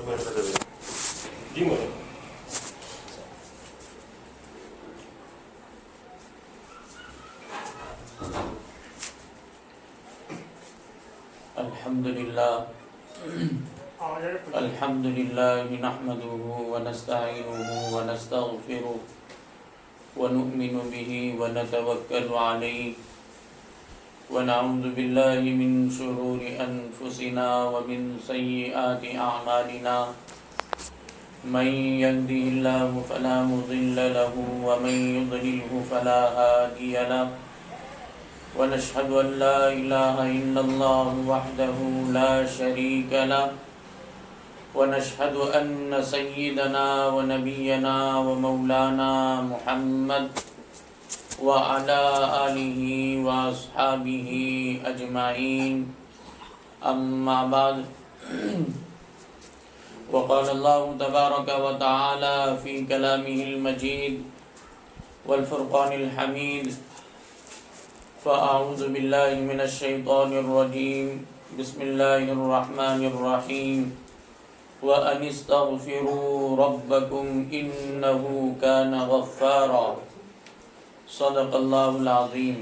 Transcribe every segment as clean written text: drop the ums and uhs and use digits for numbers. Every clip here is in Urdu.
الحمد لله نحمده ونستعينه ونستغفره ونؤمن به ونتوكل عليه ونعوذ بالله من شرور أنفسنا ومن سيئات أعمالنا من يهده الله فلا مضل له ومن يضلله فلا هادي له ونشهد أن لا إله إلا الله وحده لا شريك له ونشهد أن سيدنا ونبينا ومولانا محمد وعلى آله وأصحابه أجمعين أما بعد وقال الله تبارك وتعالى في كلامه المجيد والفرقان الحميد فأعوذ بالله من الشيطان الرجيم بسم الله الرحمن الرحيم وأن استغفروا ربكم إنه كان غفارا صدق الله العظيم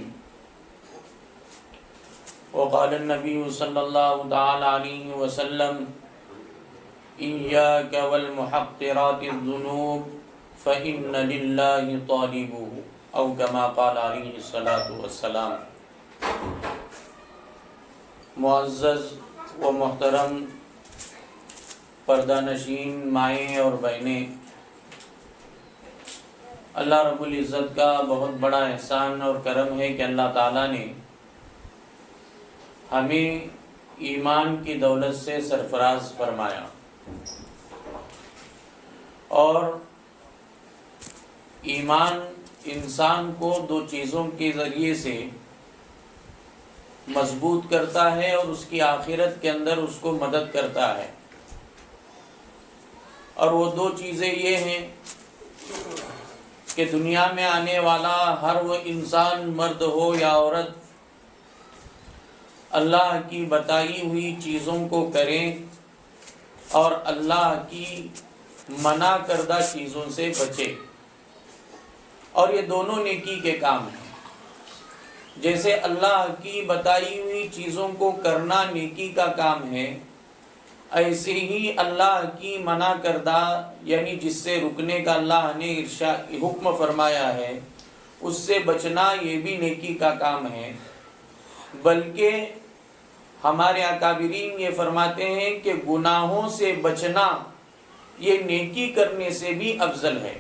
وقال النبي صلى الله تعالى عليه وسلم إياك والمحقرات الذنوب فإن لله طالبه او كما قال علیہ الصلاۃ والسلام۔ معزز و محترم پردہ نشین مائیں اور بہنیں، اللہ رب العزت کا بہت بڑا احسان اور کرم ہے کہ اللہ تعالیٰ نے ہمیں ایمان کی دولت سے سرفراز فرمایا، اور ایمان انسان کو دو چیزوں کے ذریعے سے مضبوط کرتا ہے اور اس کی آخرت کے اندر اس کو مدد کرتا ہے، اور وہ دو چیزیں یہ ہیں کہ دنیا میں آنے والا ہر وہ انسان مرد ہو یا عورت اللہ کی بتائی ہوئی چیزوں کو کرے اور اللہ کی منع کردہ چیزوں سے بچے، اور یہ دونوں نیکی کے کام ہیں۔ جیسے اللہ کی بتائی ہوئی چیزوں کو کرنا نیکی کا کام ہے، ایسے ہی اللہ کی منع کردہ یعنی جس سے رکنے کا اللہ نے حکم فرمایا ہے اس سے بچنا یہ بھی نیکی کا کام ہے۔ بلکہ ہمارے اکابرین یہ فرماتے ہیں کہ گناہوں سے بچنا یہ نیکی کرنے سے بھی افضل ہے۔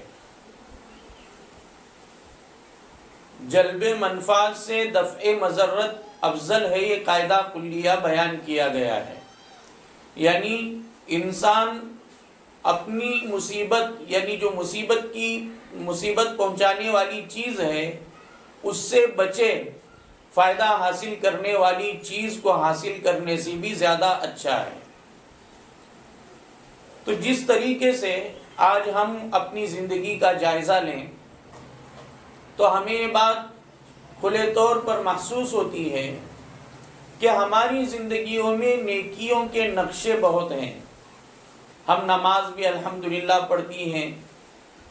جلب منفعت سے دفع مضرت افضل ہے، یہ قاعدہ کلیہ بیان کیا گیا ہے۔ یعنی انسان اپنی مصیبت یعنی جو مصیبت پہنچانے والی چیز ہے اس سے بچے، فائدہ حاصل کرنے والی چیز کو حاصل کرنے سے بھی زیادہ اچھا ہے۔ تو جس طریقے سے آج ہم اپنی زندگی کا جائزہ لیں تو ہمیں یہ بات کھلے طور پر محسوس ہوتی ہے کہ ہماری زندگیوں میں نیکیوں کے نقشے بہت ہیں۔ ہم نماز بھی الحمدللہ پڑھتی ہیں،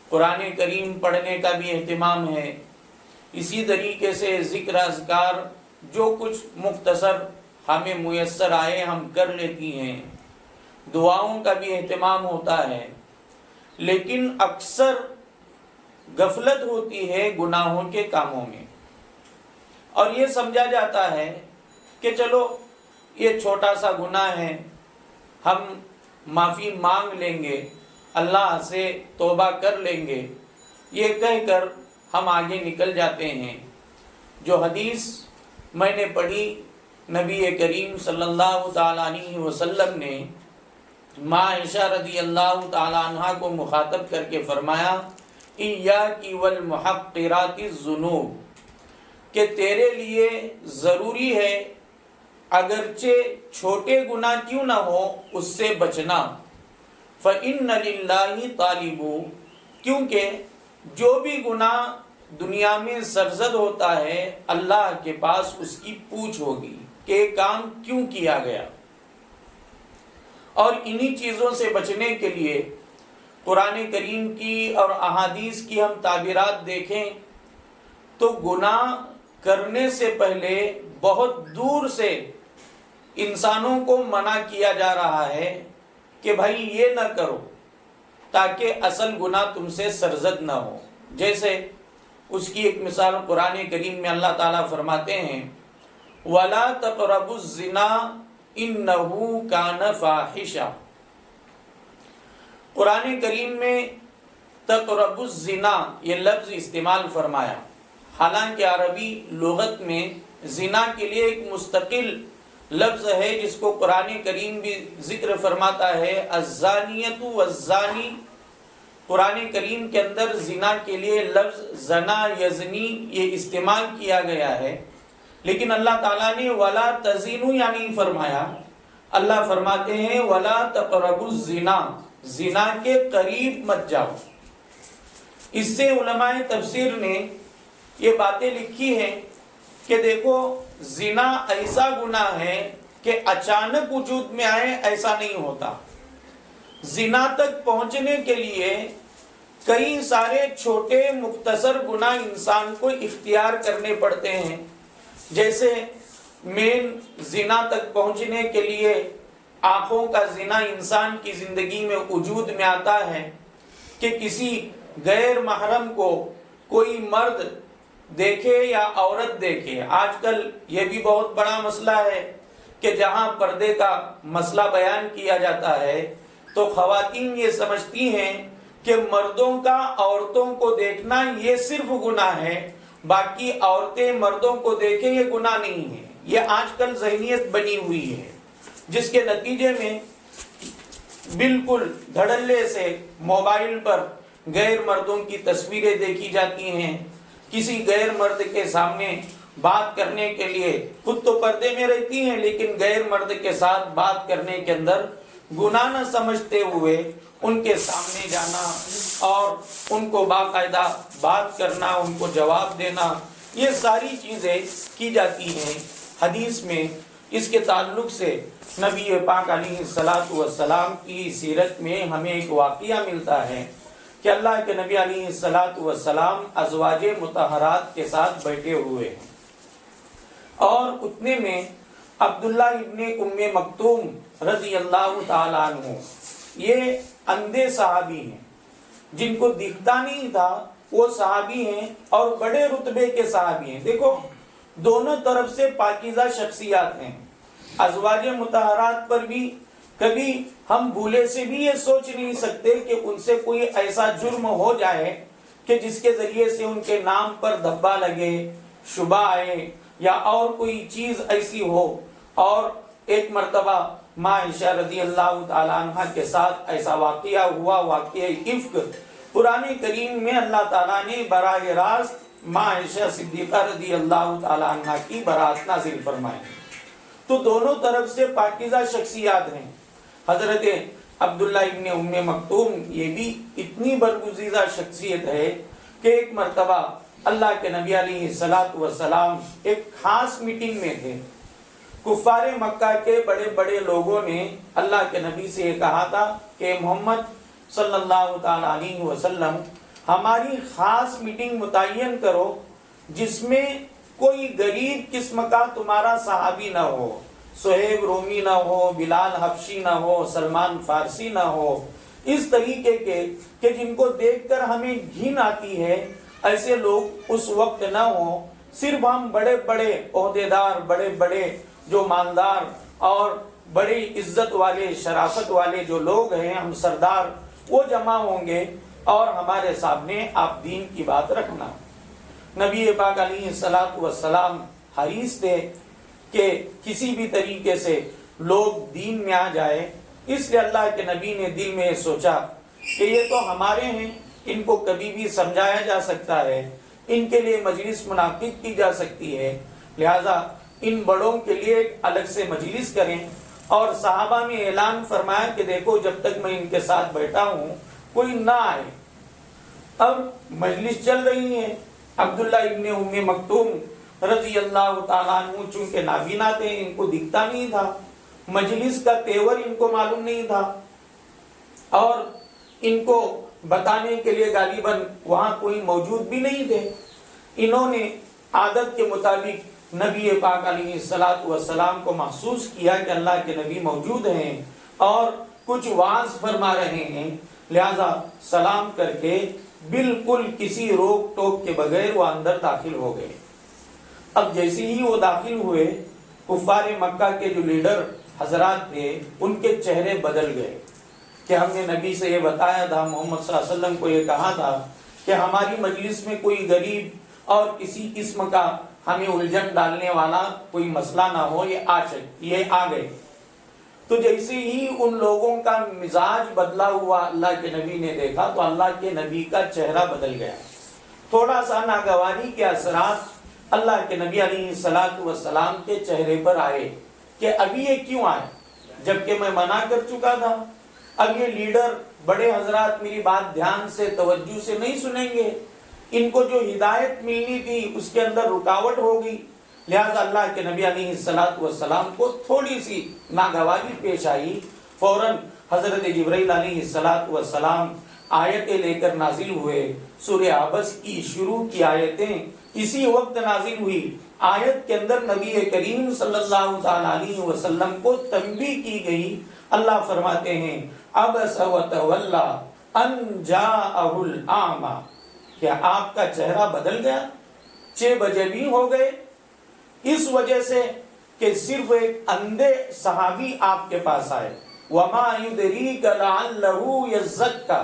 قرآن کریم پڑھنے کا بھی اہتمام ہے، اسی طریقے سے ذکر اذکار جو کچھ مختصر ہمیں میسر آئے ہم کر لیتی ہیں، دعاؤں کا بھی اہتمام ہوتا ہے، لیکن اکثر غفلت ہوتی ہے گناہوں کے کاموں میں، اور یہ سمجھا جاتا ہے کہ چلو یہ چھوٹا سا گناہ ہے، ہم معافی مانگ لیں گے، اللہ سے توبہ کر لیں گے، یہ کہہ کر ہم آگے نکل جاتے ہیں۔ جو حدیث میں نے پڑھی، نبی کریم صلی اللہ تعالیٰ علیہ وسلم نے ماں عائشہ رضی اللہ تعالیٰ عنہا کو مخاطب کر کے فرمایا ایاکی والمحقرات الذنوب، کہ تیرے لیے ضروری ہے اگرچہ چھوٹے گناہ کیوں نہ ہو اس سے بچنا، فإن للہ طالب، کیونکہ جو بھی گناہ دنیا میں سرزد ہوتا ہے اللہ کے پاس اس کی پوچھ ہوگی کہ یہ کام کیوں کیا گیا، اور انہی چیزوں سے بچنے کے لیے قرآن کریم کی اور احادیث کی ہم تعبیرات دیکھیں تو گناہ کرنے سے پہلے بہت دور سے انسانوں کو منع کیا جا رہا ہے کہ بھائی یہ نہ کرو تاکہ اصل گناہ تم سے سرزد نہ ہو. جیسے اس کی ایک مثال قرآن کریم میں اللہ تعالیٰ فرماتے ہیں وَلَا تَقْرَبُوا الزِّنَا إِنَّهُ كَانَ فَاحِشًا. قرآن کریم میں تقرب الزنا یہ لفظ استعمال فرمایا، حالانکہ عربی لغت میں زنا کے لیے ایک مستقل لفظ ہے جس کو قرآن کریم بھی ذکر فرماتا ہے الزانیۃ والزانی. قرآن کریم کے اندر زنا کے لیے لفظ زنا یزنی یہ استعمال کیا گیا ہے، لیکن اللہ تعالیٰ نے ولا تزینوا یعنی فرمایا. اللہ فرماتے ہیں ولا تقربوا الزنا، زنا کے قریب مت جاؤ. اس سے علماء تفسیر نے یہ باتیں لکھی ہیں کہ دیکھو زنا ایسا گناہ ہے کہ اچانک وجود میں آئے ایسا نہیں ہوتا. زنا تک پہنچنے کے لیے کئی سارے چھوٹے مختصر گناہ انسان کو اختیار کرنے پڑتے ہیں. جیسے مین زنا تک پہنچنے کے لیے آنکھوں کا زنا انسان کی زندگی میں وجود میں آتا ہے کہ کسی غیر محرم کو کوئی مرد دیکھے یا عورت دیکھے. آج کل یہ بھی بہت بڑا مسئلہ ہے کہ جہاں پردے کا مسئلہ بیان کیا جاتا ہے تو خواتین یہ سمجھتی ہیں کہ مردوں کا عورتوں کو دیکھنا یہ صرف گناہ ہے، باقی عورتیں مردوں کو دیکھیں یہ گناہ نہیں ہے. یہ آج کل ذہنیت بنی ہوئی ہے جس کے نتیجے میں بالکل دھڑلے سے موبائل پر غیر مردوں کی تصویریں دیکھی جاتی ہیں. کسی غیر مرد کے سامنے بات کرنے کے لیے خود تو پردے میں رہتی ہیں لیکن غیر مرد کے ساتھ بات کرنے کے اندر گناہ نہ سمجھتے ہوئے ان کے سامنے جانا اور ان کو باقاعدہ بات کرنا، ان کو جواب دینا، یہ ساری چیزیں کی جاتی ہیں. حدیث میں اس کے تعلق سے نبی پاک علیہ الصلاۃ والسلام کی سیرت میں ہمیں ایک واقعہ ملتا ہے کہ اللہ کے نبی علیہ الصلاۃ والسلام ازواج مطہرات کے ساتھ بیٹھے ہوئے ہیں اور اتنے میں عبداللہ ابن ام مکتوم رضی اللہ تعالیٰ عنہ یہ اندھے صحابی ہیں جن کو دکھتا نہیں تھا، وہ صحابی ہیں اور بڑے رتبے کے صحابی ہیں. دیکھو دونوں طرف سے پاکیزہ شخصیات ہیں. ازواج مطہرات پر بھی کبھی ہم بھولے سے بھی یہ سوچ نہیں سکتے کہ ان سے کوئی ایسا جرم ہو جائے کہ جس کے ذریعے سے ان کے نام پر دھبا لگے، شبہ آئے یا اور کوئی چیز ایسی ہو. اور ایک مرتبہ ماں عائشہ رضی اللہ تعالیٰ عنہ کے ساتھ ایسا واقعہ ہوا، واقعہ افک. قرآن کریم میں اللہ تعالیٰ نے براہ راست ماں عائشہ صدیقہ رضی اللہ تعالیٰ عنہ کی برات نازل فرمائی. تو دونوں طرف سے پاکیزہ شخصیات ہیں. حضرت عبداللہ ابن ام مکتوم یہ بھی اتنی برگزیدہ شخصیت ہے کہ ایک مرتبہ اللہ کے نبی علیہ الصلاۃ والسلام ایک خاص میٹنگ میں تھے. کفار مکہ کے بڑے بڑے لوگوں نے اللہ کے نبی سے یہ کہا تھا کہ محمد صلی اللہ تعالی علیہ وسلم ہماری خاص میٹنگ متعین کرو جس میں کوئی غریب قسم کا تمہارا صحابی نہ ہو، صہیب رومی نہ ہو، بلال حبشی نہ ہو، سلمان فارسی نہ ہو، اس طریقے کے کہ جن کو دیکھ کر ہمیں گھن آتی ہے ایسے لوگ اس وقت نہ ہوں. صرف ہم بڑے بڑے عہدیدار، بڑے بڑے جو مالدار اور بڑی عزت والے شرافت والے جو لوگ ہیں، ہم سردار، وہ جمع ہوں گے اور ہمارے سامنے آپ دین کی بات رکھنا. نبی پاک علیہ الصلاۃ والسلام حریص تھے کہ کسی بھی طریقے سے لوگ دین میں آ جائے. اس لیے اللہ کے نبی نے دل میں سوچا کہ یہ تو ہمارے ہیں، ان کو کبھی بھی سمجھایا جا سکتا ہے، ان کے لیے مجلس منعقد کی جا سکتی ہے، لہذا ان بڑوں کے لیے الگ سے مجلس کریں. اور صحابہ میں اعلان فرمایا کہ دیکھو جب تک میں ان کے ساتھ بیٹھا ہوں کوئی نہ آئے. اب مجلس چل رہی ہے. عبداللہ ابن ام مکتوم رضی اللہ تعالیٰ عنہ چونکہ نابینا تھے، ان کو دکھتا نہیں تھا، مجلس کا تیور ان کو معلوم نہیں تھا، اور ان کو بتانے کے لیے غالباً وہاں کوئی موجود بھی نہیں تھے۔ انہوں نے عادت کے مطابق نبی پاک علیہ الصلوۃ والسلام کو محسوس کیا کہ اللہ کے نبی موجود ہیں اور کچھ وعظ فرما رہے ہیں، لہذا سلام کر کے بالکل کسی روک ٹوک کے بغیر وہ اندر داخل ہو گئے۔ اب جیسے ہی وہ داخل ہوئے، کفار مکہ کے جو لیڈر حضرات تھے ان کے چہرے بدل گئے کہ ہم نے نبی سے یہ بتایا تھا، محمد صلی اللہ علیہ وسلم کو یہ کہا تھا کہ ہماری مجلس میں کوئی غریب اور کسی قسم کا ہمیں الجھن ڈالنے والا کوئی مسئلہ نہ ہو، یہ آ گئے۔ تو جیسے ہی ان لوگوں کا مزاج بدلا ہوا اللہ کے نبی نے دیکھا تو اللہ کے نبی کا چہرہ بدل گیا۔ تھوڑا سا ناگواری کے اثرات اللہ کے نبی علیہ الصلوۃ والسلام کے چہرے پر آئے کہ ابھی یہ کیوں آئے، جبکہ میں منع کر چکا تھا۔ اب یہ لیڈر بڑے حضرات میری بات دھیان سے توجہ سے نہیں سنیں گے، ان کو جو ہدایت ملنی تھی اس کے اندر رکاوٹ ہوگی، لہذا اللہ کے نبی علیہ الصلوۃ والسلام کو تھوڑی سی ناگواری پیش آئی۔ فوراً حضرت جبرائیل علیہ الصلوۃ والسلام آیتیں لے کر نازل ہوئے۔ سورہ عبس کی شروع کی آیتیں اسی وقت نازل ہوئی۔ آیت کے اندر نبی کریم صلی اللہ تعالی علیہ وسلم کو تنبیہ کی گئی۔ اللہ فرماتے ہیں عبس وتولی ان جاءہ الاعمی، کیا آپ کا چہرہ بدل گیا؟ 6 بجے بھی ہو گئے اس وجہ سے کہ صرف ایک اندھے صحابی آپ کے پاس آئے۔ وما یدریک لعلہ یزکا،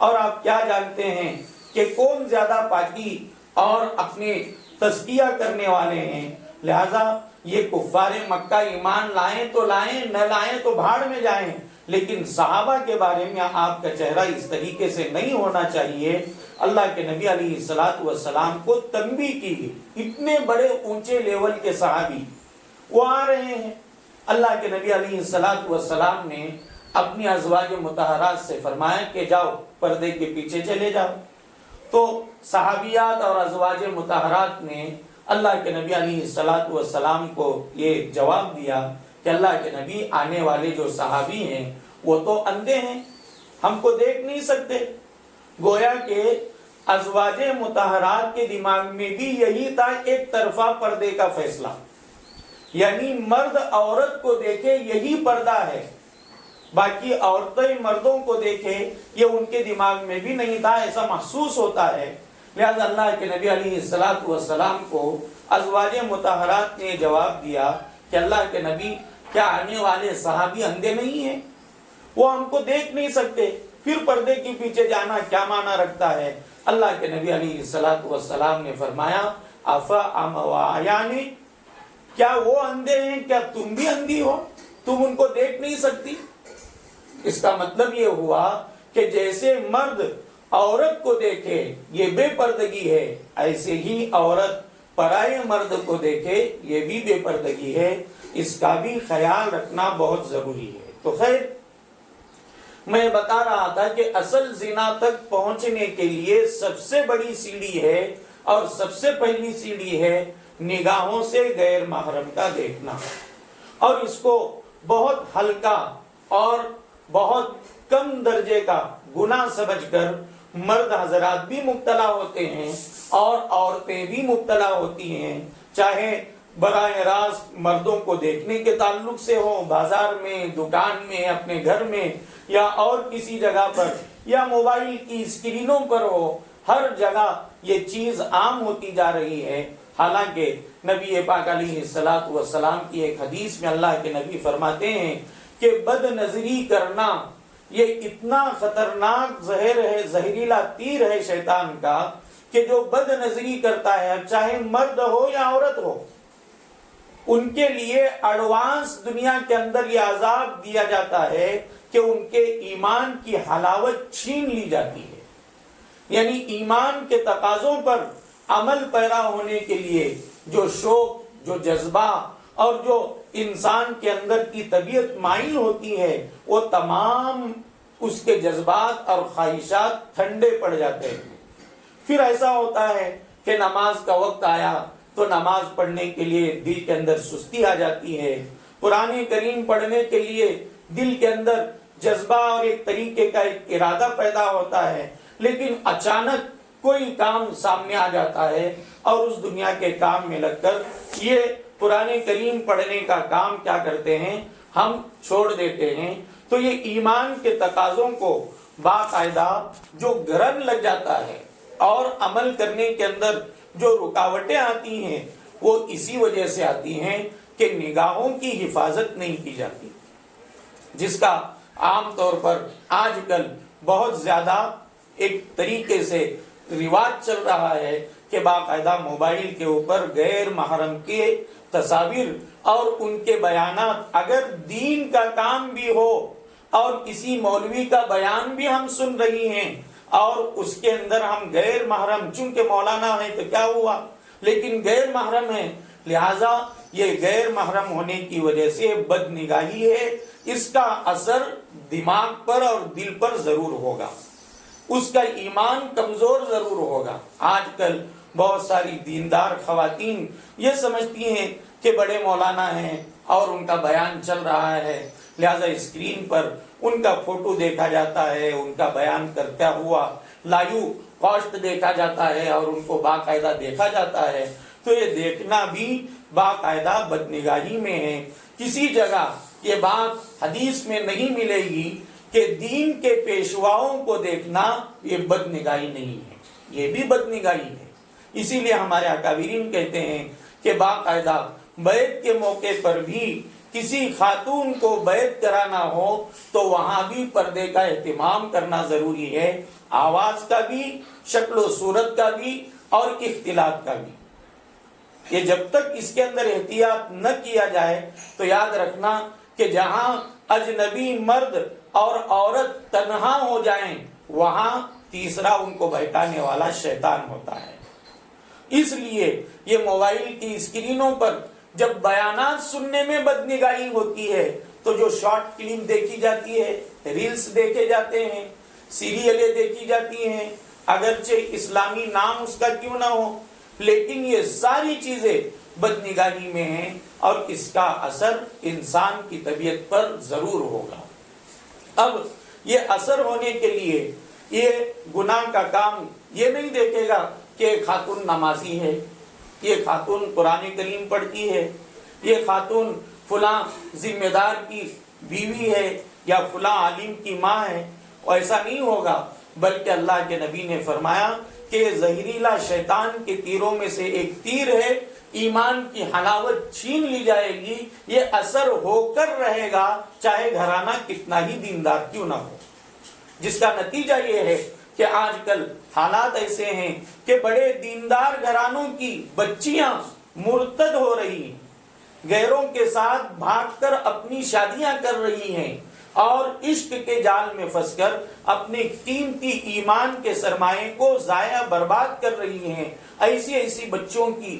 اور آپ کیا جانتے ہیں کہ کون زیادہ پاکی اور اپنے تزکیہ کرنے والے ہیں، لہذا یہ کفار مکہ ایمان لائیں تو لائیں، نہ لائیں تو بھاڑ میں جائیں، لیکن صحابہ کے بارے میں آپ کا چہرہ اس طریقے سے نہیں ہونا چاہیے۔ اللہ کے نبی علیہ الصلوۃ والسلام کو تنبیہ کی گئی۔ اتنے بڑے اونچے لیول کے صحابی وہ آ رہے ہیں، اللہ کے نبی علیہ الصلوۃ والسلام نے اپنی ازواج مطہرات سے فرمایا کہ جاؤ پردے کے پیچھے چلے جاؤ۔ تو صحابیات اور ازواج مطہرات نے اللہ کے نبی علیہ الصلوۃ والسلام کو یہ جواب دیا کہ اللہ کے نبی آنے والے جو صحابی ہیں وہ تو اندھے ہیں، ہم کو دیکھ نہیں سکتے۔ گویا کہ ازواج مطہرات کے دماغ میں بھی یہی تھا ایک طرفہ پردے کا فیصلہ، یعنی مرد عورت کو دیکھے یہی پردہ ہے، باقی عورتیں مردوں کو دیکھے یہ ان کے دماغ میں بھی نہیں تھا، ایسا محسوس ہوتا ہے۔ لہذا اللہ کے نبی علیہ الصلوۃ والسلام کو ازواج مطہرات نے جواب دیا کہ اللہ کے نبی کیا آنے والے صحابی اندھے نہیں ہیں؟ وہ ہم کو دیکھ نہیں سکتے، پھر پردے کے پیچھے جانا کیا معنی رکھتا ہے؟ اللہ کے نبی علیہ الصلوۃ والسلام نے فرمایا افعموایانی، کیا وہ اندھے ہیں، کیا تم بھی اندھی ہو، تم ان کو دیکھ نہیں سکتی؟ اس کا مطلب یہ ہوا کہ جیسے مرد عورت کو دیکھے یہ بے پردگی ہے، ایسے ہی عورت پرائے مرد کو دیکھے یہ بھی بے پردگی ہے، اس کا بھی خیال رکھنا بہت ضروری ہے۔ تو خیر، میں بتا رہا تھا کہ اصل زنا تک پہنچنے کے لیے سب سے بڑی سیڑھی ہے اور سب سے پہلی سیڑھی ہے نگاہوں سے غیر محرم کا دیکھنا، اور اس کو بہت ہلکا اور بہت کم درجے کا گناہ سمجھ کر مرد حضرات بھی مبتلا ہوتے ہیں اور عورتیں بھی مبتلا ہوتی ہیں، چاہے براہ راست مردوں کو دیکھنے کے تعلق سے ہو، بازار میں، دکان میں، اپنے گھر میں یا اور کسی جگہ پر، یا موبائل کی اسکرینوں پر ہو، ہر جگہ یہ چیز عام ہوتی جا رہی ہے۔ حالانکہ نبی پاک علیہ الصلوۃ والسلام کی ایک حدیث میں اللہ کے نبی فرماتے ہیں کہ بد نظری کرنا یہ اتنا خطرناک زہر ہے، زہریلا تیر ہے شیطان کا، کہ جو بد نظری کرتا ہے چاہے مرد ہو یا عورت ہو، ان کے لیے ایڈوانس دنیا کے اندر یہ عذاب دیا جاتا ہے کہ ان کے ایمان کی حلاوت چھین لی جاتی ہے۔ یعنی ایمان کے تقاضوں پر عمل پیرا ہونے کے لیے جو شوق، جو جذبہ اور جو انسان کے اندر کی طبیعت مائل ہوتی ہے، وہ تمام اس کے جذبات اور خواہشات ٹھنڈے پڑ جاتے ہیں۔ پھر ایسا ہوتا ہے کہ نماز کا وقت آیا تو نماز پڑھنے کے لیے دل کے اندر سستی آ جاتی ہے، قرآن کریم پڑھنے کے لیے دل کے اندر جذبہ اور ایک طریقے کا ایک ارادہ پیدا ہوتا ہے، لیکن اچانک کوئی کام سامنے آ جاتا ہے اور اس دنیا کے کام میں لگ کر یہ قرآن کریم پڑھنے کا کام کیا کرتے ہیں، ہم چھوڑ دیتے ہیں۔ تو یہ ایمان کے تقاضوں کو باقاعدہ جو گرن لگ جاتا ہے اور عمل کرنے کے اندر جو رکاوٹیں آتی ہیں وہ اسی وجہ سے آتی ہیں کہ نگاہوں کی حفاظت نہیں کی جاتی، جس کا عام طور پر آج کل بہت زیادہ ایک طریقے سے رواج چل رہا ہے کہ باقاعدہ موبائل کے اوپر غیر محرم کے تصاویر اور ان کے بیانات، اگر دین کا کام بھی ہو اور کسی مولوی کا بیان بھی ہم سن رہی ہیں اور اس کے اندر ہم غیر محرم، چونکہ مولانا ہے تو کیا ہوا، لیکن غیر محرم ہے، لہذا یہ غیر محرم ہونے کی وجہ سے بد نگاہی ہے، اس کا اثر دماغ پر اور دل پر ضرور ہوگا، اس کا ایمان کمزور ضرور ہوگا۔ آج کل بہت ساری دیندار خواتین یہ سمجھتی ہیں کہ بڑے مولانا ہیں اور ان کا بیان چل رہا ہے، لہذا اسکرین پر ان کا فوٹو دیکھا جاتا ہے، ان کا بیان کرتا ہوا لائیو کاسٹ دیکھا جاتا ہے اور ان کو باقاعدہ دیکھا جاتا ہے، تو یہ دیکھنا بھی باقاعدہ بدنگاہی میں ہے۔ کسی جگہ یہ بات حدیث میں نہیں ملے گی کہ دین کے پیشواؤں کو دیکھنا یہ بدنگاہی نہیں ہے، یہ بھی بدنگاہی ہے۔ اسی لیے ہمارے اکابرین کہتے ہیں کہ باقاعدہ بیعت کے موقع پر بھی کسی خاتون کو بیعت کرانا ہو تو وہاں بھی پردے کا اہتمام کرنا ضروری ہے، آواز کا بھی، شکل و صورت کا بھی اور اختلاط کا بھی۔ یہ جب تک اس کے اندر احتیاط نہ کیا جائے تو یاد رکھنا کہ جہاں اجنبی مرد اور عورت تنہا ہو جائیں وہاں تیسرا ان کو بہکانے والا شیطان ہوتا ہے۔ اس لیے یہ موبائل کی اسکرینوں پر جب بیانات سننے میں بدنگاہی ہوتی ہے تو جو شارٹ فلم دیکھی جاتی ہے، ریلز دیکھے جاتے ہیں، سیریلیں دیکھی جاتی ہیں، اگرچہ اسلامی نام اس کا کیوں نہ ہو، لیکن یہ ساری چیزیں بدنگاہی میں ہیں اور اس کا اثر انسان کی طبیعت پر ضرور ہوگا۔ اب یہ اثر ہونے کے لیے یہ گناہ کا کام یہ نہیں دیکھے گا کہ خاتون نمازی ہے، یہ خاتون قرآن کریم پڑھتی ہے، یہ خاتون فلاں ذمہ دار کی بیوی ہے یا فلاں عالم کی ماں ہے، ایسا نہیں ہوگا، بلکہ اللہ کے نبی نے فرمایا کہ زہریلا شیطان کے تیروں میں سے ایک تیر ہے، ایمان کی حلاوت چھین لی جائے گی، یہ اثر ہو کر رہے گا چاہے گھرانہ کتنا ہی دیندار کیوں نہ ہو، جس کا نتیجہ یہ ہے کہ آج کل حالات ایسے ہیں کہ بڑے دیندار گھرانوں کی بچیاں مرتد ہو رہی ہیں، غیروں کے ساتھ بھاگ کر اپنی شادیاں کر رہی ہیں اور عشق کے جال میں پھنس کر اپنے قیمتی ایمان کے سرمایے کو ضائع برباد کر رہی ہیں۔ ایسی بچیوں کی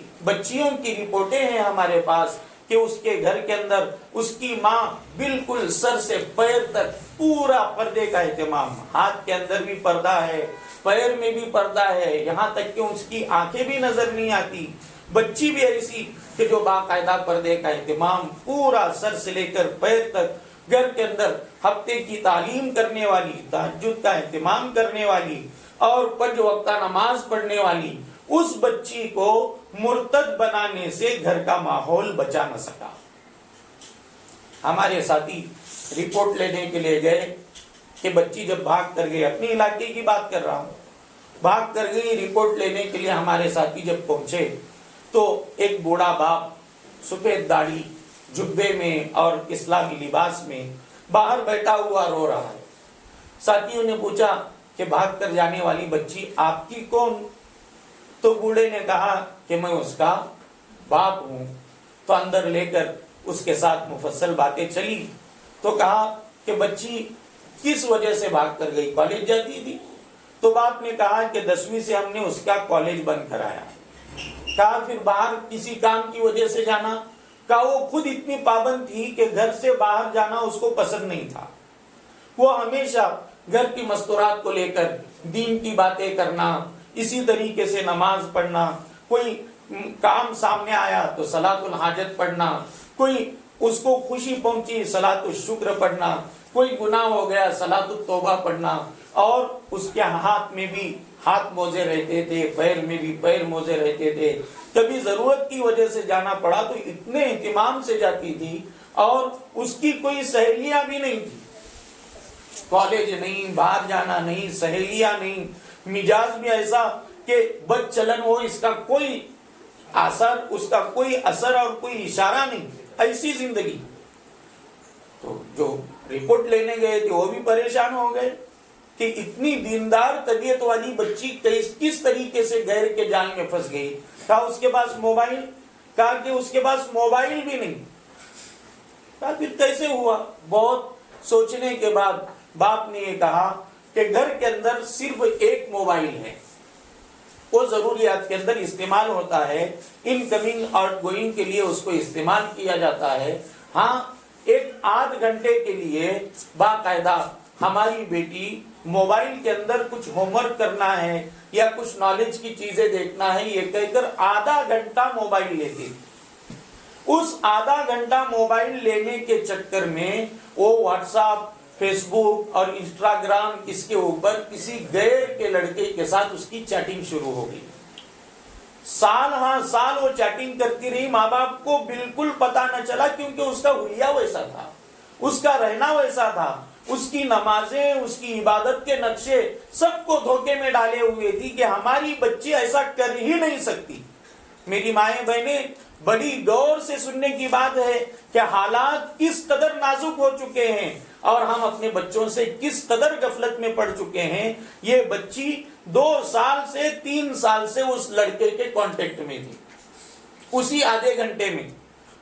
رپورٹیں ہیں ہمارے پاس کہ اس کے گھر کے اندر اس کی ماں بالکل سر سے پیر تک پورا پردے کا اہتمام، ہاتھ کے اندر بھی پردہ ہے، پیر میں بھی پردہ ہے، یہاں تک کہ اس کی آنکھیں بھی نظر نہیں آتی، بچی بھی ایسی کہ جو باقاعدہ پردے کا اہتمام پورا سر سے لے کر پیر تک، گھر کے اندر ہفتے کی تعلیم کرنے والی، تہجد کا اہتمام کرنے والی اور 5 وقتہ نماز پڑھنے والی، اس بچی کو مرتد بنانے سے گھر کا ماحول بچا نہ سکا۔ ہمارے ساتھی رپورٹ لینے کے لیے گئے کہ بچی جب بھاگ کر گئی، اپنے علاقے کی بات کر رہا ہوں، بھاگ کر گئی، رپورٹ لینے کے لیے ہمارے ساتھی جب پہنچے تو ایک بوڑھا باپ سفید داڑھی، جبے میں اور اسلامی لباس میں باہر بیٹھا ہوا رو رہا ہے۔ ساتھیوں نے پوچھا کہ بھاگ کر جانے والی بچی آپ کی کون؟ تو بوڑھے نے کہا کہ میں اس کا باپ ہوں۔ تو اندر لے کر اس کے ساتھ مفصل باتیں چلی تو کہا کہ بچی کس وجہ سے بھاگ کر گئی، کالج جاتی تھی؟ تو باپ نے کہا کہ 10ویں سے ہم نے اس کا کالج بند کرایا۔ کہا پھر باہر کسی کام کی وجہ سے جانا؟ کہا وہ خود اتنی پابند تھی کہ گھر سے باہر جانا اس کو پسند نہیں تھا، وہ ہمیشہ گھر کی مستورات کو لے کر دین کی باتیں کرنا، اسی طریقے سے نماز پڑھنا، کوئی کام سامنے آیا تو صلاۃ الحاجت پڑھنا، کوئی اس کو خوشی پہنچی صلاۃ الشکر پڑھنا، کوئی گناہ ہو گیا صلاۃ التوبہ پڑھنا، اور اس کے ہاتھ میں بھی ہاتھ موزے رہتے تھے، پیر میں بھی پیر موزے رہتے تھے، کبھی ضرورت کی وجہ سے جانا پڑا تو اتنے اہتمام سے جاتی تھی، اور اس کی کوئی سہیلیاں بھی نہیں تھی، کالج نہیں، باہر جانا نہیں، سہیلیاں نہیں، مزاج بھی ایسا کہ بد چلن ہو، اس کا کوئی اثر اور کوئی اشارہ نہیں، ایسی زندگی۔ تو جو رپورٹ لینے گئے تھے وہ بھی پریشان ہو گئے کہ اتنی دیندار طبیعت والی بچی کس طریقے سے غیر کے جال میں پھنس گئی۔ کہا اس کے پاس موبائل، کہا کہ اس کے پاس موبائل بھی نہیں۔ کہا پھر کیسے ہوا؟ بہت سوچنے کے بعد باپ نے یہ کہا کہ گھر کے اندر صرف ایک موبائل ہے، وہ ضروریات کے اندر استعمال ہوتا ہے، ان کمنگ آؤٹ گوئنگ کے لیے اس کو استعمال کیا جاتا ہے۔ ہاں، ایک آدھ گھنٹے کے لیے باقاعدہ ہماری بیٹی موبائل کے اندر کچھ ہوم ورک کرنا ہے یا کچھ نالج کی چیزیں دیکھنا ہے، یہ کہہ کر آدھا گھنٹہ موبائل لیتی۔ اس آدھا گھنٹہ موبائل لینے کے چکر میں وہ واٹس ایپ، فیس بک اور انسٹاگرام، اس کے اوپر کسی غیر کے لڑکے کے ساتھ اس کی چیٹنگ شروع ہو گئی۔ سال ہاں سال وہ چیٹنگ کرتی رہی، ماں باپ کو بالکل پتا نہ چلا، کیونکہ اس کا حلیہ ویسا تھا، اس کا رہنا ویسا تھا، اس کی نمازیں، اس کی عبادت کے نقشے سب کو دھوکے میں ڈالے ہوئے تھی کہ ہماری بچی ایسا کر ہی نہیں سکتی۔ میری مائیں بہنیں، بڑی غور سے سننے کی بات ہے کہ حالات کس قدر نازک ہو چکے ہیں اور ہم اپنے بچوں سے کس قدر غفلت میں پڑ چکے ہیں۔ یہ بچی 2 سال سے 3 سال سے اس لڑکے کے کانٹیکٹ میں تھی، اسی آدھے گھنٹے میں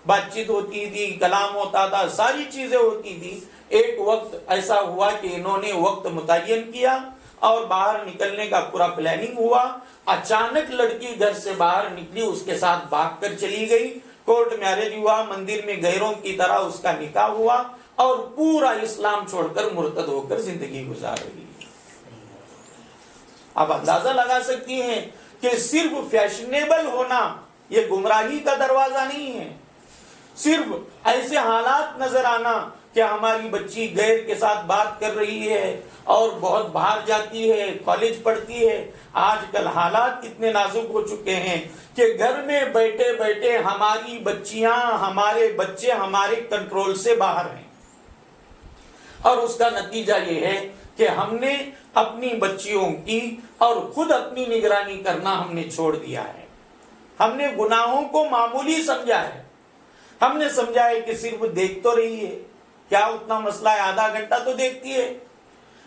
بات چیت ہوتی تھی، کلام ہوتا تھا، ساری چیزیں ہوتی تھی۔ ایک وقت ایسا ہوا کہ انہوں نے وقت متعین کیا اور باہر نکلنے کا پورا پلاننگ ہوا۔ اچانک لڑکی گھر سے باہر نکلی، اس کے ساتھ بھاگ کر چلی گئی، کورٹ میرج ہوا، مندر میں غیروں کی طرح اس کا نکاح ہوا، اور پورا اسلام چھوڑ کر مرتد ہو کر زندگی گزار رہی ہے۔ آپ اندازہ لگا سکتی ہیں کہ صرف فیشنیبل ہونا یہ گمراہی کا دروازہ نہیں ہے، صرف ایسے حالات نظر آنا کہ ہماری بچی غیر کے ساتھ بات کر رہی ہے اور بہت باہر جاتی ہے، کالج پڑھتی ہے۔ آج کل حالات اتنے نازک ہو چکے ہیں کہ گھر میں بیٹھے بیٹھے ہماری بچیاں، ہمارے بچے ہمارے کنٹرول سے باہر ہیں، اور اس کا نتیجہ یہ ہے کہ ہم نے اپنی بچیوں کی اور خود اپنی نگرانی کرنا ہم نے چھوڑ دیا ہے۔ ہم نے گناہوں کو معمولی سمجھا ہے، ہم نے سمجھا ہے کہ صرف دیکھ تو رہی ہے، کیا اتنا مسئلہ ہے، آدھا گھنٹہ تو دیکھتی ہے۔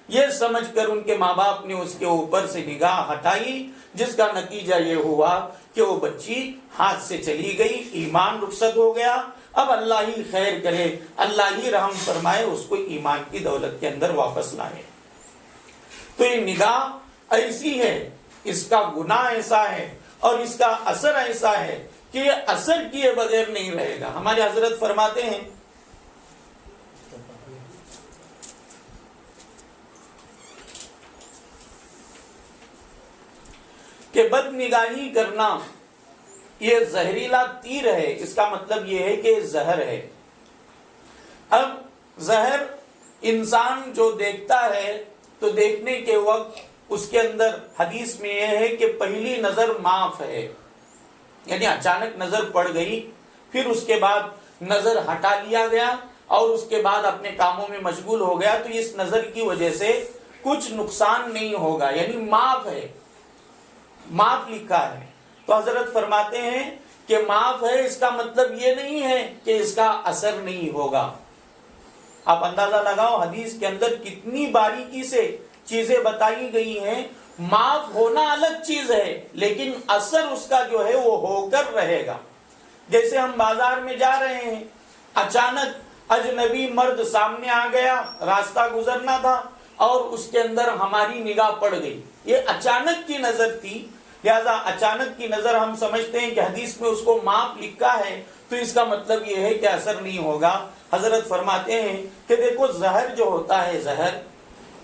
یہ سمجھ کر ان کے ماں باپ نے اس کے اوپر سے نگاہ ہٹائی، جس کا نتیجہ یہ ہوا کہ وہ بچی ہاتھ سے چلی گئی، ایمان رخصت ہو گیا۔ اب اللہ ہی خیر کرے، اللہ ہی رحم فرمائے، اس کو ایمان کی دولت کے اندر واپس لائے۔ تو یہ نگاہ ایسی ہے، اس کا گناہ ایسا ہے اور اس کا اثر ایسا ہے کہ یہ اثر کیے بغیر نہیں رہے گا۔ ہمارے حضرت فرماتے ہیں کہ بد نگاہی کرنا یہ زہریلا تیر ہے، اس کا مطلب یہ ہے کہ زہر ہے۔ اب زہر انسان جو دیکھتا ہے تو دیکھنے کے وقت اس کے اندر حدیث میں یہ ہے کہ پہلی نظر معاف ہے، یعنی اچانک نظر پڑ گئی، پھر اس کے بعد نظر ہٹا لیا گیا اور اس کے بعد اپنے کاموں میں مشغول ہو گیا، تو اس نظر کی وجہ سے کچھ نقصان نہیں ہوگا، یعنی معاف ہے، معاف لکھا ہے۔ تو حضرت فرماتے ہیں کہ معاف ہے، اس کا مطلب یہ نہیں ہے کہ اس کا اثر نہیں ہوگا۔ آپ اندازہ لگاؤ حدیث کے اندر کتنی باریکی سے چیزیں بتائی گئی ہیں۔ معاف ہونا الگ چیز ہے، لیکن اثر اس کا جو ہے وہ ہو کر رہے گا۔ جیسے ہم بازار میں جا رہے ہیں، اچانک اجنبی مرد سامنے آ گیا، راستہ گزرنا تھا اور اس کے اندر ہماری نگاہ پڑ گئی، یہ اچانک کی نظر تھی، لہذا اچانک کی نظر ہم سمجھتے ہیں کہ حدیث میں اس کو معاف لکھا ہے، تو اس کا مطلب یہ ہے کہ اثر نہیں ہوگا۔ حضرت فرماتے ہیں کہ دیکھو زہر جو ہوتا ہے، زہر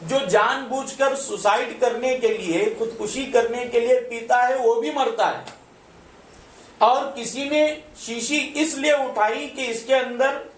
جو جان بوجھ کر سوسائڈ کرنے کے لیے، خودکشی کرنے کے لیے پیتا ہے، وہ بھی مرتا ہے۔ اور کسی نے شیشی اس لیے اٹھائی کہ اس کے اندر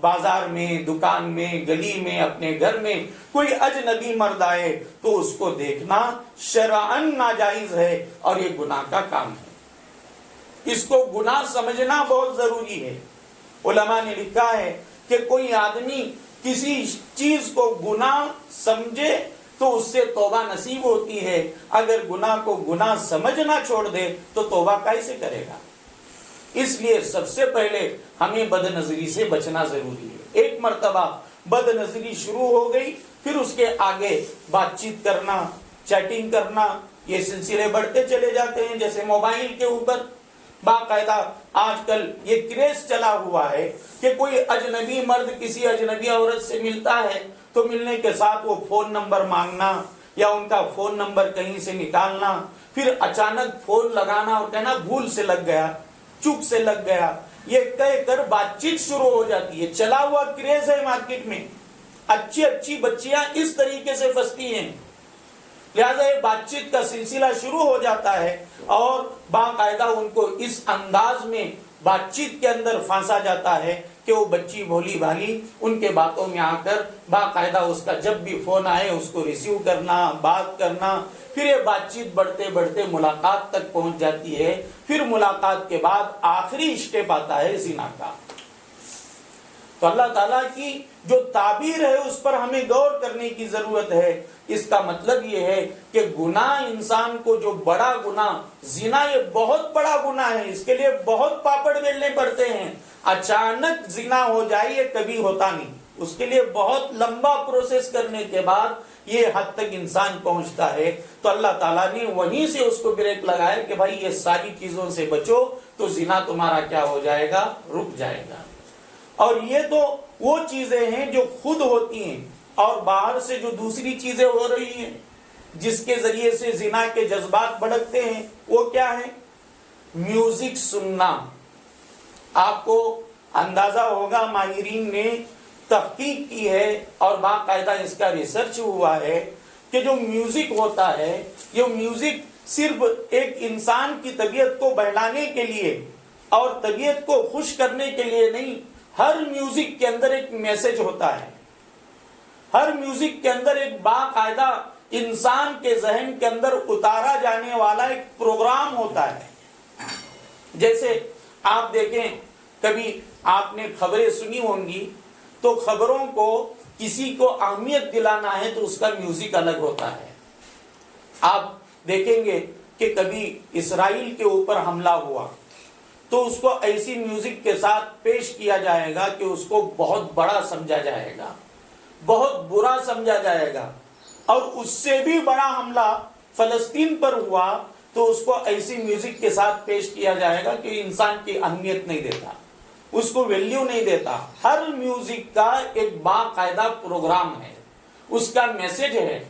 بازار میں، دکان میں، گلی میں، اپنے گھر میں کوئی اجنبی مرد آئے تو اس کو دیکھنا شرعاً ناجائز ہے اور یہ گناہ کا کام ہے۔ اس کو گناہ سمجھنا بہت ضروری ہے۔ علماء نے لکھا ہے کہ کوئی آدمی کسی چیز کو گناہ سمجھے تو اس سے توبہ نصیب ہوتی ہے، اگر گناہ کو گناہ سمجھنا چھوڑ دے تو توبہ کیسے کرے گا؟ اس لیے سب سے پہلے ہمیں بد نظری سے بچنا ضروری ہے۔ ایک مرتبہ بد نظری شروع ہو گئی، پھر اس کے آگے بات چیت کرنا، چیٹنگ کرنا، یہ سلسلے بڑھتے چلے جاتے ہیں۔ جیسے موبائل کے اوپر باقاعدہ آج کل یہ کریز چلا ہوا ہے کہ کوئی اجنبی مرد کسی اجنبی عورت سے ملتا ہے تو ملنے کے ساتھ وہ فون نمبر مانگنا یا ان کا فون نمبر کہیں سے نکالنا، پھر اچانک فون لگانا اور کہنا بھول سے لگ گیا، چوک سے لگ گیا، یہ کہہ کر بات چیت شروع ہو جاتی ہے۔ چلا ہوا کریز ہے مارکیٹ میں، اچھی اچھی بچیاں اس طریقے سے پھنستی ہیں، لہذا یہ بات چیت کا سلسلہ شروع ہو جاتا ہے اور باقاعدہ ان کو اس انداز میں بات چیت کے اندر پھانسا جاتا ہے کہ وہ بچی بھولی بھالی ان کے باتوں میں آ کر باقاعدہ اس کا جب بھی فون آئے اس کو ریسیو کرنا، بات کرنا، پھر یہ بات چیت بڑھتے بڑھتے ملاقات تک پہنچ جاتی ہے۔ پھر ملاقات کے بعد آخری اسٹیپ آتا ہے زنا کا۔ تو اللہ تعالیٰ کی جو تعبیر ہے اس پر ہمیں غور کرنے کی ضرورت ہے۔ اس کا مطلب یہ ہے کہ گناہ انسان کو جو بڑا گناہ زنا، یہ بہت بڑا گناہ ہے، اس کے لیے بہت پاپڑ بیلنے پڑتے ہیں۔ اچانک زنا ہو جائے یہ کبھی ہوتا نہیں، اس کے لیے بہت لمبا پروسیس کرنے کے بعد یہ حد تک انسان پہنچتا ہے۔ تو اللہ تعالیٰ نے وہیں سے اس کو بریک لگایا کہ بھائی یہ ساری چیزوں سے بچو تو زنا تمہارا کیا ہو جائے گا؟ رک جائے گا۔ اور یہ تو وہ چیزیں ہیں جو خود ہوتی ہیں، اور باہر سے جو دوسری چیزیں ہو رہی ہیں جس کے ذریعے سے زنا کے جذبات بھڑکتے ہیں، وہ کیا ہے؟ میوزک سننا۔ آپ کو اندازہ ہوگا ماہرین نے تحقیق کی ہے اور باقاعدہ اس کا ریسرچ ہوا ہے کہ جو میوزک ہوتا ہے، یہ میوزک صرف ایک انسان کی طبیعت کو بہلانے کے لیے اور طبیعت کو خوش کرنے کے لیے نہیں، ہر میوزک کے اندر ایک میسج ہوتا ہے، ہر میوزک کے اندر ایک باقاعدہ انسان کے ذہن کے اندر اتارا جانے والا ایک پروگرام ہوتا ہے۔ جیسے آپ دیکھیں، کبھی آپ نے خبریں سنی ہوں گی تو خبروں کو کسی کو اہمیت دلانا ہے تو اس کا میوزک الگ ہوتا ہے۔ آپ دیکھیں گے کہ کبھی اسرائیل کے اوپر حملہ ہوا تو اس کو ایسی میوزک کے ساتھ پیش کیا جائے گا کہ اس کو بہت بڑا سمجھا جائے گا، بہت برا سمجھا جائے گا۔ اور اس سے بھی بڑا حملہ فلسطین پر ہوا تو اس کو ایسی میوزک کے ساتھ پیش کیا جائے گا کہ انسان کی اہمیت نہیں دیتا، اس کو ویلیو نہیں دیتا۔ ہر میوزک کا ایک باقاعدہ پروگرام ہے، اس کا میسج ہے،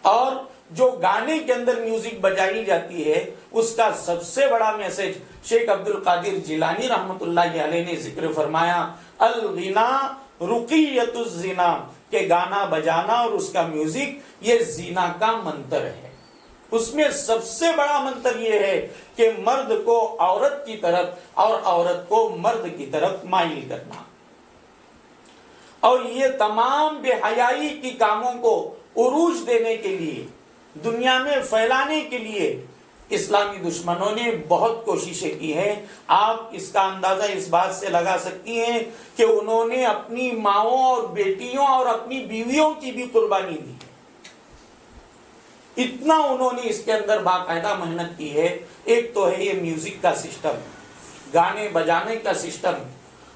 اور جو گانے کے اندر میوزک بجائی جاتی ہے اس کا سب سے بڑا میسج شیخ عبد القادر جیلانی رحمۃ اللہ علیہ نے ذکر فرمایا، الغنا رقیت الزنا، کہ گانا بجانا اور اس کا میوزک یہ زنا کا منتر ہے۔ اس میں سب سے بڑا منتر یہ ہے کہ مرد کو عورت کی طرف اور عورت کو مرد کی طرف مائل کرنا، اور یہ تمام بے حیائی کی کاموں کو عروج دینے کے لیے، دنیا میں پھیلانے کے لیے اسلامی دشمنوں نے بہت کوششیں کی ہیں۔ آپ اس کا اندازہ اس بات سے لگا سکتی ہیں کہ انہوں نے اپنی ماؤں اور بیٹیوں اور اپنی بیویوں کی بھی قربانی دی، اتنا انہوں نے اس کے اندر باقاعدہ محنت کی ہے۔ ایک تو ہے یہ میوزک کا سسٹم، گانے بجانے کا سسٹم،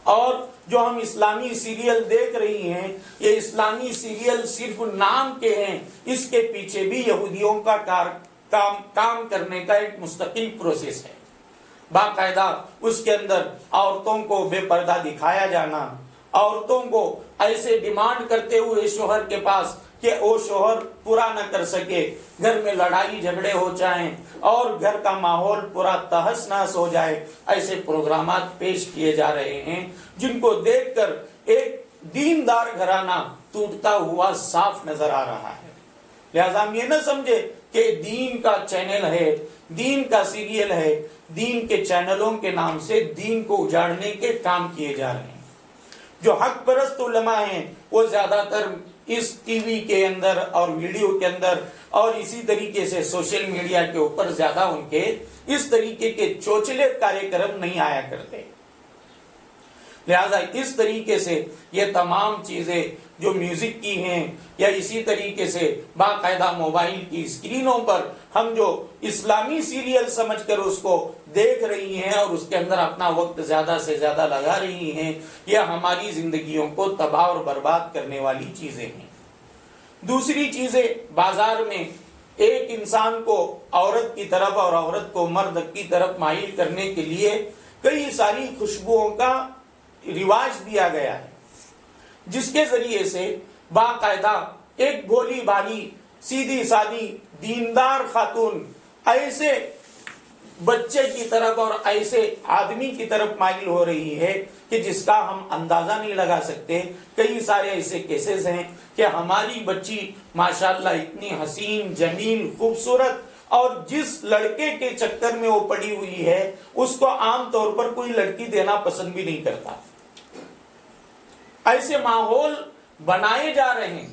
اور جو ہم اسلامی سیریل دیکھ رہی ہیں یہ اسلامی سیریل صرف نام کے ہیں، اس کے پیچھے بھی یہودیوں کا کام کرنے کا ایک مستقل پروسیس ہے۔ باقاعدہ اس کے اندر عورتوں کو بے پردہ دکھایا جانا، عورتوں کو ایسے ڈیمانڈ کرتے ہوئے شوہر کے پاس کہ وہ شوہر پورا نہ کر سکے، گھر میں لڑائی جھگڑے ہو جائیں اور گھر کا ماحول پورا تہس نہس ہو جائے، ایسے پروگرامات پیش کیے جا رہے ہیں جن کو دیکھ کر ایک دیندار گھرانہ ٹوٹتا ہوا صاف نظر آ رہا ہے۔ لہذا ہم یہ نہ سمجھے کہ دین کا چینل ہے، دین کا سیریل ہے، دین کے چینلوں کے نام سے دین کو اجاڑنے کے کام کیے جا رہے ہیں۔ جو حق پرست علماء ہیں وہ زیادہ تر اس ٹی وی کے اندر اور ویڈیو کے اندر اور اسی طریقے سے سوشل میڈیا کے اوپر زیادہ ان کے اس طریقے کے چوچلے کاریہ کرم نہیں آیا کرتے. لہذا اس طریقے سے یہ تمام چیزیں جو میوزک کی ہیں یا اسی طریقے سے باقاعدہ موبائل کی اسکرینوں پر ہم جو اسلامی سیریل سمجھ کر اس کو دیکھ رہی ہیں اور اس کے اندر اپنا وقت زیادہ سے زیادہ لگا رہی ہیں، یہ ہماری زندگیوں کو تباہ اور برباد کرنے والی چیزیں ہیں. دوسری چیزیں، بازار میں ایک انسان کو عورت کی طرف اور عورت کو مرد کی طرف مائل کرنے کے لیے کئی ساری خوشبوؤں کا رواج دیا گیا ہے، جس کے ذریعے سے باقاعدہ ایک بھولی بھالی سیدھی سادی دیندار خاتون ایسے بچے کی طرف اور ایسے آدمی کی طرف مائل ہو رہی ہے کہ جس کا ہم اندازہ نہیں لگا سکتے. کئی سارے ایسے کیسز ہیں کہ ہماری بچی ماشاءاللہ اتنی حسین جمیل خوبصورت اور جس لڑکے کے چکر میں وہ پڑی ہوئی ہے اس کو عام طور پر کوئی لڑکی دینا پسند بھی نہیں کرتا. ایسے ماحول بنائے جا رہے ہیں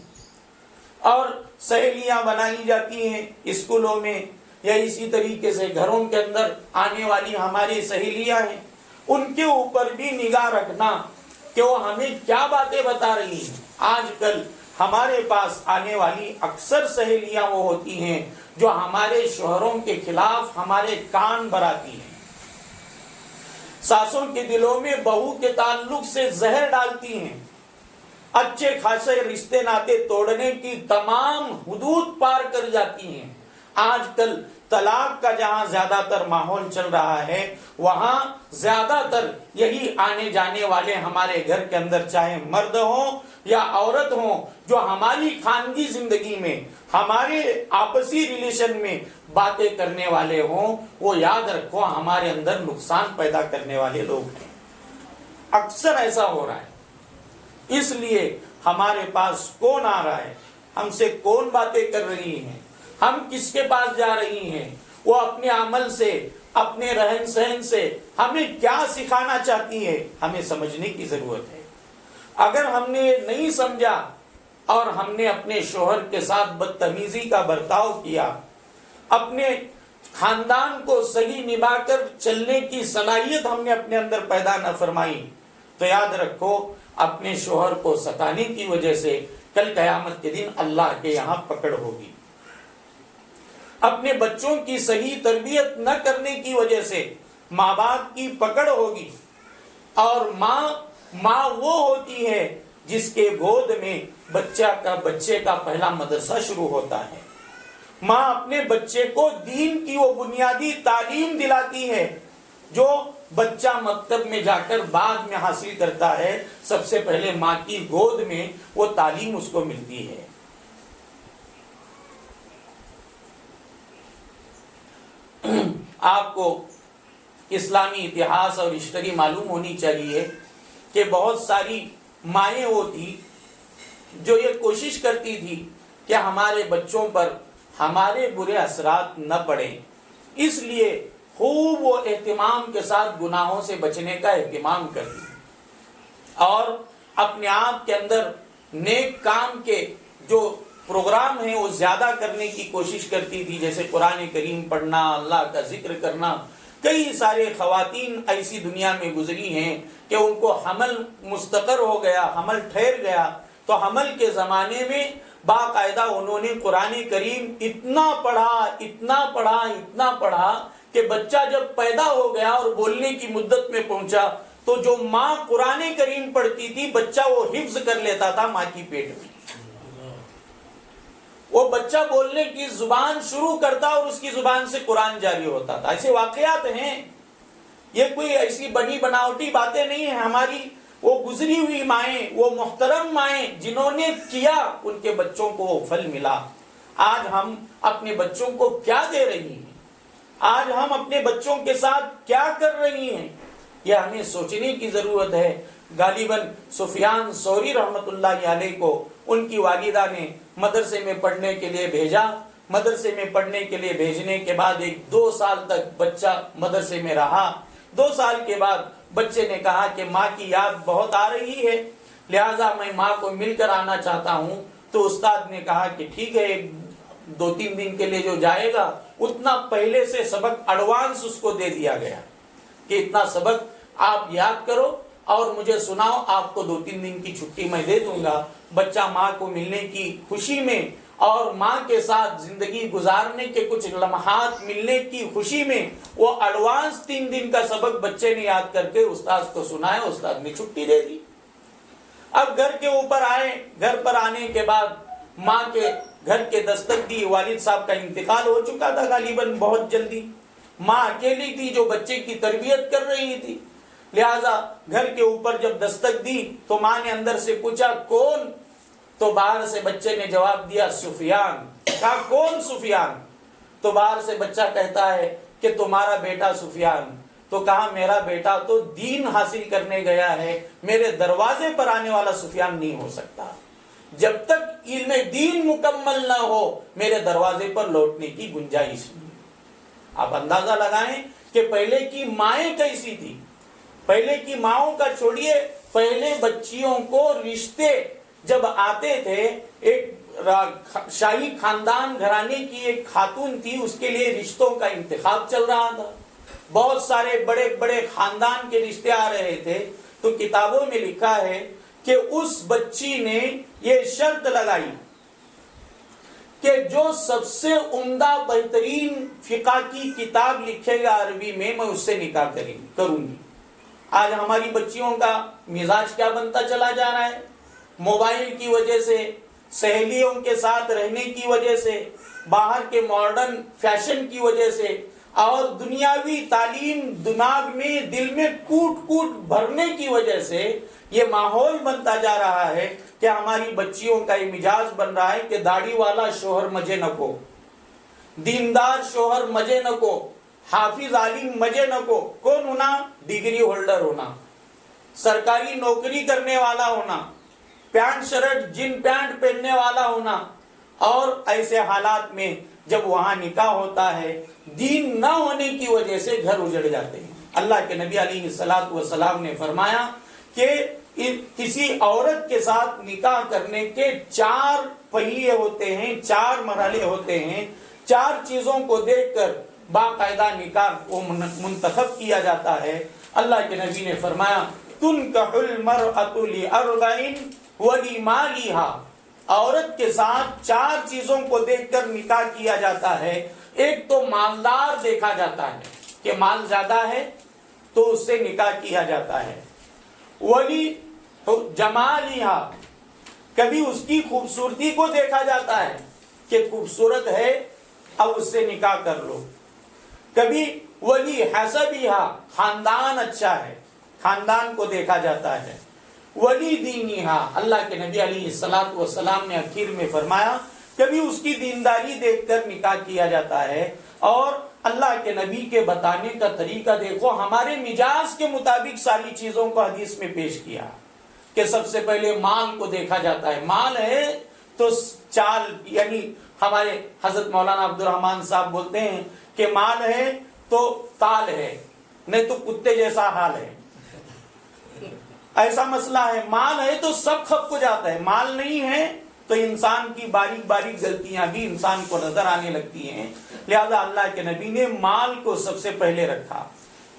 اور سہیلیاں بنائی جاتی ہیں اسکولوں میں یا اسی طریقے سے گھروں کے اندر آنے والی ہماری سہیلیاں ہیں، ان کے اوپر بھی نگاہ رکھنا کہ وہ ہمیں کیا باتیں بتا رہی ہیں. آج کل ہمارے پاس آنے والی اکثر سہیلیاں وہ ہوتی ہیں جو ہمارے شوہروں کے خلاف ہمارے کان بھراتی ہیں، ساسوں کے دلوں میں بہو کے تعلق سے زہر ڈالتی ہیں، اچھے خاصے رشتے ناطے توڑنے کی تمام حدود پار کر جاتی ہیں. آج کل طلاق کا جہاں زیادہ تر ماحول چل رہا ہے وہاں زیادہ تر یہی آنے جانے والے ہمارے گھر کے اندر چاہے مرد ہوں یا عورت ہوں جو ہماری خاندگی زندگی میں ہمارے آپسی ریلیشن میں باتیں کرنے والے ہوں، وہ یاد رکھو ہمارے اندر نقصان پیدا کرنے والے لوگ ہیں. اکثر ایسا ہو رہا ہے. اس لیے ہمارے پاس کون آ رہا ہے، ہم سے کون باتیں کر رہی ہیں، ہم کس کے پاس جا رہی ہیں، وہ اپنے عمل سے اپنے رہن سہن سے ہمیں کیا سکھانا چاہتی ہے، ہمیں سمجھنے کی ضرورت ہے. اگر ہم نے یہ نہیں سمجھا اور ہم نے اپنے شوہر کے ساتھ بدتمیزی کا برتاؤ کیا، اپنے خاندان کو صحیح نبھا کر چلنے کی صلاحیت ہم نے اپنے اندر پیدا نہ فرمائی، تو یاد رکھو اپنے شوہر کو ستانے کی وجہ سے کل قیامت کے دن اللہ کے یہاں پکڑ ہوگی. اپنے بچوں کی صحیح تربیت نہ کرنے کی وجہ سے ماں باپ کی پکڑ ہوگی. اور ماں وہ ہوتی ہے جس کے گود میں بچے کا پہلا مدرسہ شروع ہوتا ہے. ماں اپنے بچے کو دین کی وہ بنیادی تعلیم دلاتی ہے جو بچہ مکتب میں جا کر بعد میں حاصل کرتا ہے. سب سے پہلے ماں کی گود میں وہ تعلیم اس کو ملتی ہے. آپ کو اسلامی اتہاس اور ہسٹری معلوم ہونی چاہیے کہ بہت ساری مائیں وہ تھی جو یہ کوشش کرتی تھی کہ ہمارے بچوں پر ہمارے برے اثرات نہ پڑیں، اس لیے خوب وہ اہتمام کے ساتھ گناہوں سے بچنے کا اہتمام کرتی اور اپنے آپ کے اندر نیک کام کے جو پروگرام ہیں وہ زیادہ کرنے کی کوشش کرتی تھی، جیسے قرآن کریم پڑھنا، اللہ کا ذکر کرنا. کئی سارے خواتین ایسی دنیا میں گزری ہیں کہ ان کو حمل مستقر ہو گیا، حمل ٹھہر گیا، تو حمل کے زمانے میں باقاعدہ انہوں نے قرآن کریم اتنا پڑھا کہ بچہ جب پیدا ہو گیا اور بولنے کی مدت میں پہنچا تو جو ماں قرآن کریم پڑھتی تھی بچہ وہ حفظ کر لیتا تھا ماں کی پیٹ میں. وہ بچہ بولنے کی زبان شروع کرتا اور اس کی زبان سے قرآن جاری ہوتا تھا. ایسے واقعات ہیں، یہ کوئی ایسی بنی بناوٹی باتیں نہیں ہیں. ہماری وہ گزری ہوئی مائیں، وہ محترم مائیں جنہوں نے کیا، ان کے بچوں کو وہ پھل ملا. آج ہم اپنے بچوں کو کیا دے رہی ہیں، آج ہم اپنے بچوں کے ساتھ کیا کر رہی ہیں، یہ ہمیں سوچنے کی ضرورت ہے. غالباً سفیان ثوری رحمت اللہ علیہ کو ان کی والدہ نے مدرسے میں پڑھنے کے لیے بھیجا. مدرسے میں پڑھنے کے لیے بھیجنے کے بعد 2 سال تک بچہ مدرسے میں رہا. 2 سال کے بعد بچے نے کہا کہ ماں کی یاد بہت آ رہی ہے. لہٰذا میں ماں کو مل کر آنا چاہتا ہوں. تو استاد نے کہا کہ ٹھیک ہے، 2-3 دن کے لیے جو جائے گا اتنا پہلے سے سبق ایڈوانس اس کو دے دیا گیا کہ اتنا سبق آپ یاد کرو اور مجھے سناؤ، آپ کو 2-3 دن کی چھٹی میں دے دوں گا. بچہ ماں کو ملنے کی خوشی میں اور ماں کے ساتھ زندگی گزارنے کے کچھ لمحات ملنے کی خوشی میں وہ ایڈوانس 3 دن کا سبق بچے نے یاد کر کے استاد کو سنایا. استاد نے چھٹی دے دی. اب گھر کے اوپر آئے. گھر پر آنے کے بعد ماں کے گھر کے دستک دی. والد صاحب کا انتقال ہو چکا تھا غالباً بہت جلدی. ماں اکیلی تھی جو بچے کی تربیت کر رہی تھی. لہذا گھر کے اوپر جب دستک دی تو ماں نے اندر سے پوچھا کون؟ تو باہر سے بچے نے جواب دیا سفیان. کہا کون سفیان؟ تو باہر سے بچہ کہتا ہے کہ تمہارا بیٹا سفیان. تو کہا میرا بیٹا تو دین حاصل کرنے گیا ہے، میرے دروازے پر آنے والا سفیان نہیں ہو سکتا. جب تک علم دین مکمل نہ ہو میرے دروازے پر لوٹنے کی گنجائش نہیں. آپ اندازہ لگائیں کہ پہلے کی مائیں کیسی تھی. پہلے کی ماؤں کا چھوڑیے، پہلے بچیوں کو رشتے جب آتے تھے، ایک شاہی خاندان گھرانے کی ایک خاتون تھی، اس کے لیے رشتوں کا انتخاب چل رہا تھا. بہت سارے بڑے بڑے خاندان کے رشتے آ رہے تھے. تو کتابوں میں لکھا ہے کہ اس بچی نے یہ شرط لگائی کہ جو سب سے عمدہ بہترین فقہ کی کتاب لکھے گا عربی میں اس سے نکاح کروں گی. آج ہماری بچیوں کا مزاج کیا بنتا چلا جا رہا ہے؟ موبائل کی وجہ سے، سہیلیوں کے ساتھ رہنے کی وجہ سے، باہر کے ماڈرن فیشن کی وجہ سے اور دنیاوی تعلیم دماغ میں دل میں کوٹ کوٹ بھرنے کی وجہ سے یہ ماحول بنتا جا رہا ہے کہ ہماری بچیوں کا یہ مزاج بن رہا ہے کہ داڑھی والا شوہر مجھے نہ کو، دیندار شوہر مجھے نہ کو، حافظ عالم مجھے نہ کو. کون ہونا؟ ڈگری ہولڈر ہونا، سرکاری نوکری کرنے والا ہونا، پینٹ شرٹ جن پینٹ پہننے والا ہونا. اور ایسے حالات میں جب وہاں نکاح ہوتا ہے دین نہ ہونے کی وجہ سے گھر اجڑ جاتے ہیں. اللہ کے نبی علیہ الصلوۃ والسلام نے فرمایا کہ کسی عورت کے ساتھ نکاح کرنے کے 4 پہیے ہوتے ہیں، 4 مرحلے ہوتے ہیں. 4 چیزوں کو دیکھ کر باقاعدہ نکاح کو منتخب کیا جاتا ہے. اللہ کے نبی نے فرمایا تنکح المرأة لأربع ولمالها. عورت کے ساتھ 4 چیزوں کو دیکھ کر نکاح کیا جاتا ہے. ایک تو مالدار دیکھا جاتا ہے کہ مال زیادہ ہے تو اس سے نکاح کیا جاتا ہے. ولی جمالها، کبھی اس کی خوبصورتی کو دیکھا جاتا ہے کہ خوبصورت ہے اب اس سے نکاح کر لو. کبھی ولی حسبها، خاندان اچھا ہے، خاندان کو دیکھا جاتا ہے. ولی دینها، اللہ کے نبی علیہ الصلوۃ والسلام نے اخیر میں فرمایا کبھی اس کی دینداری دیکھ کر نکاح کیا جاتا ہے. اور اللہ کے نبی کے بتانے کا طریقہ دیکھو، ہمارے مزاج کے مطابق ساری چیزوں کو حدیث میں پیش کیا کہ سب سے پہلے مال کو دیکھا جاتا ہے. مال ہے تو چال، یعنی ہمارے حضرت مولانا عبد الرحمن صاحب بولتے ہیں کہ مال ہے تو تال ہے، نہیں تو کتے جیسا حال ہے. ایسا مسئلہ ہے. مال ہے تو سب کھپ کو جاتا ہے، مال نہیں ہے تو انسان کی باریک باریک غلطیاں بھی انسان کو نظر آنے لگتی ہیں. لہذا اللہ کے نبی نے مال کو سب سے پہلے رکھا.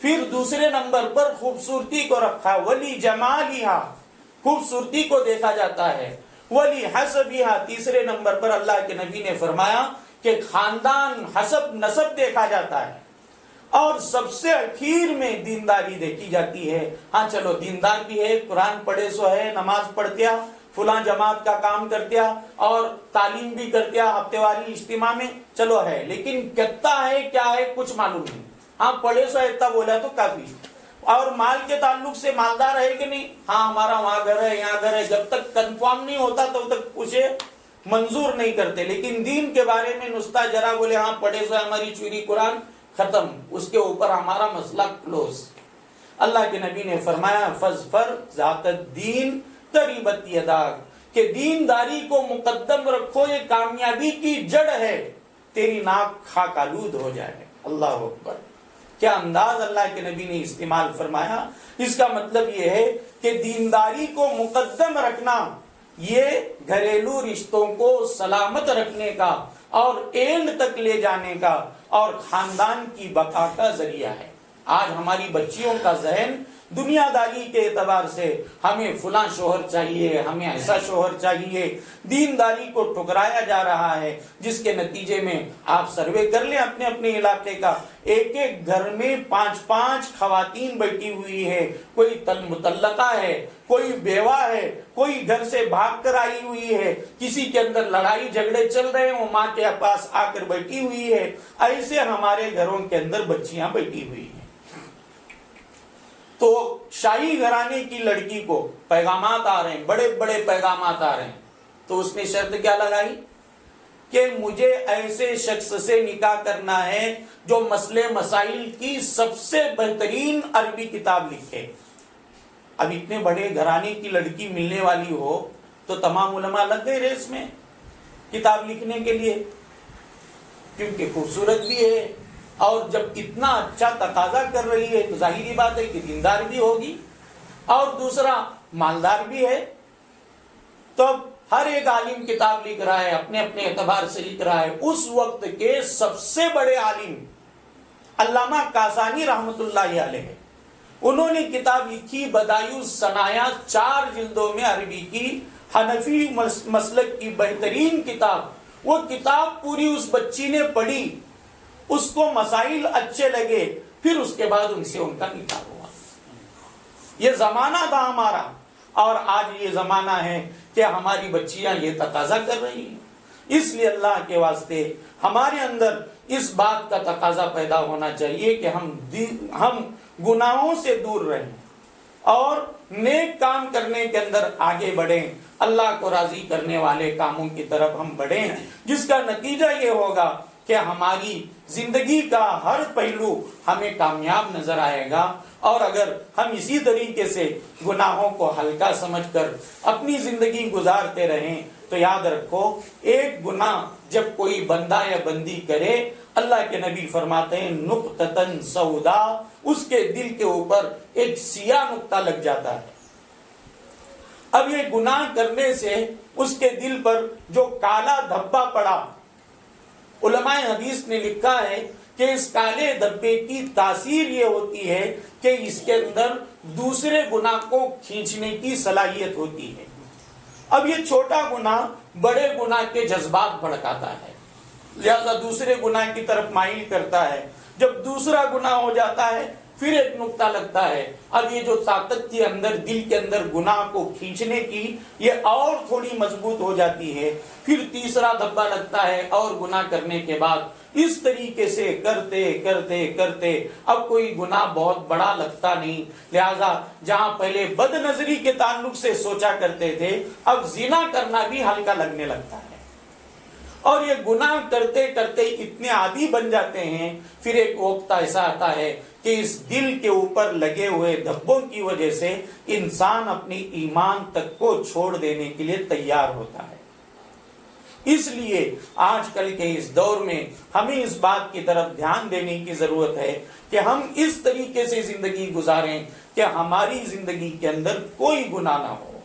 پھر دوسرے نمبر پر خوبصورتی کو رکھا. ولی جمالہا، خوبصورتی کو دیکھا جاتا ہے. ولی حسبہا، تیسرے نمبر پر اللہ کے نبی نے فرمایا کہ خاندان، حسب، نسب دیکھا جاتا ہے. اور سب سے اخیر میں دینداری دیکھی جاتی ہے. ہاں چلو دیندار بھی ہے، قرآن پڑھے سو ہے، نماز پڑھتیا، فلاں جماعت کا کام کرتیا اور تعلیم بھی کرتیا ہفتے والی اجتماع میں، چلو ہے، لیکن کتنا ہے کیا ہے کچھ معلوم نہیں. ہاں پڑھے سو اتنا بولا تو کافی. اور مال کے تعلق سے مالدار ہے کہ نہیں؟ ہاں ہمارا وہاں گھر ہے، یہاں گھر ہے. جب تک کنفرم نہیں ہوتا تب تک اسے منظور نہیں کرتے. لیکن دین کے بارے میں نسخہ جرا بولے ہاں پڑھے سو ہماری چوری قرآن، ختم، اس کے اوپر ہمارا مسئلہ کلوز. اللہ کے نبی نے فرمایا فَاظْفَرْ ذَاتَ الدِّينِ تَرِبَتْ يَدَاكَ، کہ دینداری کو مقدم رکھو، یہ کامیابی کی جڑ ہے، تیری ناک خاک آلود ہو جائے. اللہ اکبر. کیا انداز اللہ کے نبی نے استعمال فرمایا. اس کا مطلب یہ ہے کہ دینداری کو مقدم رکھنا یہ گھریلو رشتوں کو سلامت رکھنے کا اور اینڈ تک لے جانے کا اور خاندان کی بقا کا ذریعہ ہے. آج ہماری بچیوں کا ذہن دنیا داری کے اعتبار سے ہمیں فلاں شوہر چاہیے، ہمیں ایسا شوہر چاہیے، دینداری کو ٹھکرایا جا رہا ہے، جس کے نتیجے میں آپ سروے کر لیں اپنے اپنے علاقے کا، ایک ایک گھر میں 5 خواتین بیٹھی ہوئی ہے، کوئی مطلقہ ہے، کوئی بیوہ ہے، کوئی گھر سے بھاگ کر آئی ہوئی ہے، کسی کے اندر لڑائی جھگڑے چل رہے ہیں وہ ماں کے پاس آ کر بیٹھی ہوئی ہے. ایسے ہمارے گھروں کے اندر بچیاں بیٹھی ہوئی ہیں. تو شاہی گھرانے کی لڑکی کو پیغامات آ رہے ہیں، بڑے بڑے پیغامات آ رہے ہیں، تو اس نے شرط کیا لگائی کہ مجھے ایسے شخص سے نکاح کرنا ہے جو مسئلے مسائل کی سب سے بہترین عربی کتاب لکھے. اب اتنے بڑے گھرانے کی لڑکی ملنے والی ہو تو تمام علماء لگ گئے ریس میں کتاب لکھنے کے لیے، کیونکہ خوبصورت بھی ہے اور جب اتنا اچھا تقاضا کر رہی ہے تو ظاہری بات ہے کہ دیندار بھی ہوگی اور دوسرا مالدار بھی ہے. تو ہر ایک عالم کتاب لکھ رہا ہے، اپنے اپنے اعتبار سے لکھ رہا ہے. اس وقت کے سب سے بڑے عالم علامہ کاسانی رحمت اللہ علیہ، انہوں نے کتاب لکھی بدائع الصنایع، 4 جلدوں میں عربی کی، حنفی مسلک کی بہترین کتاب. وہ کتاب پوری اس بچی نے پڑھی، اس کو مسائل اچھے لگے، پھر اس کے بعد ان سے ان کا نکاح ہوا. یہ زمانہ تھا ہمارا، اور آج یہ زمانہ ہے کہ ہماری بچیاں یہ تقاضا کر رہی ہیں. اس لیے اللہ کے واسطے ہمارے اندر اس بات کا تقاضا پیدا ہونا چاہیے کہ ہم گناہوں سے دور رہیں اور نیک کام کرنے کے اندر آگے بڑھیں، اللہ کو راضی کرنے والے کاموں کی طرف ہم بڑھیں، جس کا نتیجہ یہ ہوگا کہ ہماری زندگی کا ہر پہلو ہمیں کامیاب نظر آئے گا. اور اگر ہم اسی طریقے سے گناہوں کو ہلکا سمجھ کر اپنی زندگی گزارتے رہیں تو یاد رکھو، ایک گناہ جب کوئی بندہ یا بندی کرے، اللہ کے نبی فرماتے ہیں نقطتن سودا، اس کے دل کے اوپر ایک سیاہ نقطہ لگ جاتا ہے. اب یہ گناہ کرنے سے اس کے دل پر جو کالا دھبا پڑا، علماء حدیث نے لکھا ہے کہ اس کالے دھبے کی تاثیر یہ ہوتی ہے کہ اس کے اندر دوسرے گناہ کو کھینچنے کی صلاحیت ہوتی ہے. اب یہ چھوٹا گناہ بڑے گناہ کے جذبات بھڑکاتا ہے، لہذا دوسرے گناہ کی طرف مائل کرتا ہے. جب دوسرا گناہ ہو جاتا ہے پھر ایک نقطہ لگتا ہے. اب یہ جو طاقت کے اندر دل کے اندر گناہ کو کھینچنے کی یہ اور تھوڑی مضبوط ہو جاتی ہے. پھر تیسرا دھبا لگتا ہے اور گناہ کرنے کے بعد اس طریقے سے کرتے کرتے کرتے اب کوئی گناہ بہت بڑا لگتا نہیں. لہذا جہاں پہلے بد نظری کے تعلق سے سوچا کرتے تھے، اب زنا کرنا بھی ہلکا لگنے لگتا ہے. اور یہ گناہ کرتے کرتے اتنے عادی بن جاتے ہیں، پھر ایک وقت ایسا آتا ہے کہ اس دل کے اوپر لگے ہوئے دھبوں کی وجہ سے انسان اپنی ایمان تک کو چھوڑ دینے کے لیے تیار ہوتا ہے. اس لیے آج کل کے اس دور میں ہمیں اس بات کی طرف دھیان دینے کی ضرورت ہے کہ ہم اس طریقے سے زندگی گزاریں کہ ہماری زندگی کے اندر کوئی گناہ نہ ہو،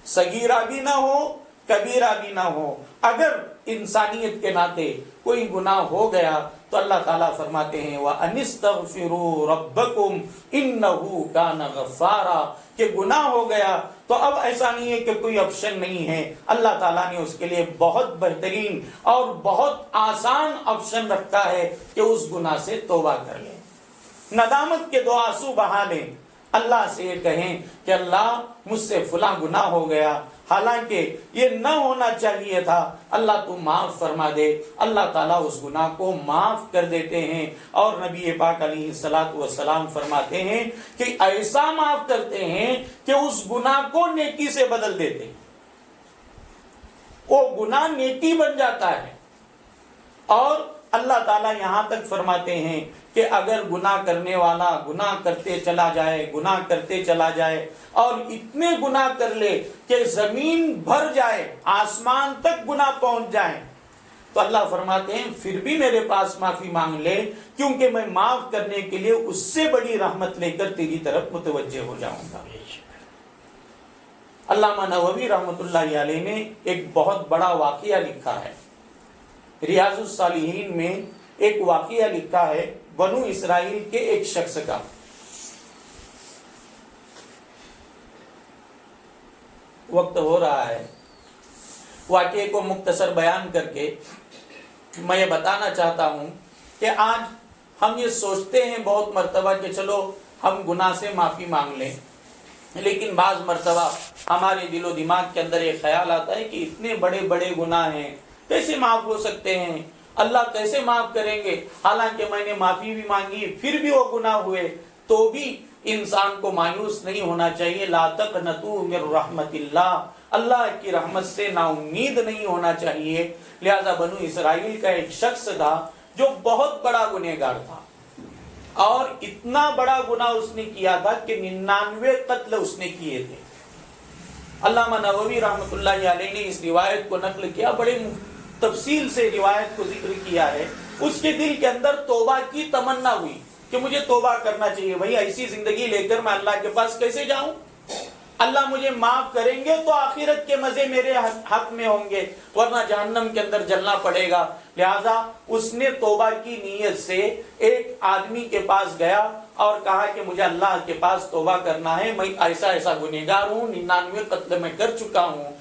صغیرہ بھی نہ ہو، کبیرہ بھی نہ ہو. اگر انسانیت کے ناطے کوئی گناہ ہو گیا تو اللہ تعالیٰ فرماتے ہیں وَأَنِسْتَغْفِرُوا رَبَّكُمْ إِنَّهُ كَانَ غَفَّارًا، کہ گناہ ہو گیا تو اب ایسا نہیں ہے کہ کوئی آپشن نہیں ہے. اللہ تعالیٰ نے اس کے لیے بہت بہترین اور بہت آسان آپشن رکھا ہے کہ اس گناہ سے توبہ کر لیں، ندامت کے 2 آنسو بہا لیں، اللہ سے یہ کہیں کہ اللہ مجھ سے فلاں گناہ ہو گیا، حالانکہ یہ نہ ہونا چاہیے تھا، اللہ تو معاف فرما دے. اللہ تعالیٰ اس گناہ کو معاف کر دیتے ہیں. اور نبی پاک علیہ الصلوۃ والسلام فرماتے ہیں کہ ایسا معاف کرتے ہیں کہ اس گناہ کو نیکی سے بدل دیتے ہیں، وہ گناہ نیکی بن جاتا ہے. اور اللہ تعالیٰ یہاں تک فرماتے ہیں کہ اگر گناہ کرنے والا گناہ کرتے چلا جائے، گناہ کرتے چلا جائے اور اتنے گناہ کر لے کہ زمین بھر جائے، آسمان تک گناہ پہنچ جائے، تو اللہ فرماتے ہیں پھر بھی میرے پاس معافی مانگ لے، کیونکہ میں معاف کرنے کے لیے اس سے بڑی رحمت لے کر تیری طرف متوجہ ہو جاؤں گا۔ علامہ نووی رحمۃ اللہ علیہ نے ایک بہت بڑا واقعہ لکھا ہے، ریاض الصالحین میں ایک واقعہ لکھا ہے بنو اسرائیل کے ایک شخص کا۔ وقت ہو رہا ہے، واقعے کو مختصر بیان کر کے میں یہ بتانا چاہتا ہوں کہ آج ہم یہ سوچتے ہیں بہت مرتبہ کہ چلو ہم گناہ سے معافی مانگ لیں، لیکن بعض مرتبہ ہمارے دل و دماغ کے اندر ایک خیال آتا ہے کہ اتنے بڑے بڑے گناہ ہیں، کیسے معاف ہو سکتے ہیں، اللہ کیسے معاف کریں گے، حالانکہ میں نے معافی بھی مانگی پھر بھی وہ گناہ ہوئے۔ تو بھی انسان کو مایوس نہیں ہونا چاہیے، لا تقنطوا من رحمت اللہ، اللہ کی رحمت سے نا امید نہیں ہونا چاہیے۔ لہذا بنو اسرائیل کا ایک شخص تھا جو بہت بڑا گنہگار تھا، اور اتنا بڑا گناہ اس نے کیا تھا کہ 99 قتل اس نے کیے تھے۔ علامہ نووی رحمۃ اللہ علیہ نے اس روایت کو نقل کیا، بڑے تفصیل سے روایت کو ذکر کیا ہے۔ اس کے دل کے اندر توبہ کی تمنا ہوئی کہ مجھے توبہ کرنا چاہیے، بھائی ایسی زندگی لے کر میں اللہ کے پاس کیسے جاؤں، اللہ مجھے معاف کریں گے تو آخرت کے مزے میرے حق میں ہوں گے، ورنہ جہنم کے اندر جلنا پڑے گا۔ لہذا اس نے توبہ کی نیت سے ایک آدمی کے پاس گیا اور کہا کہ مجھے اللہ کے پاس توبہ کرنا ہے، میں ایسا گنہگار ہوں، 99 قتل میں کر چکا ہوں۔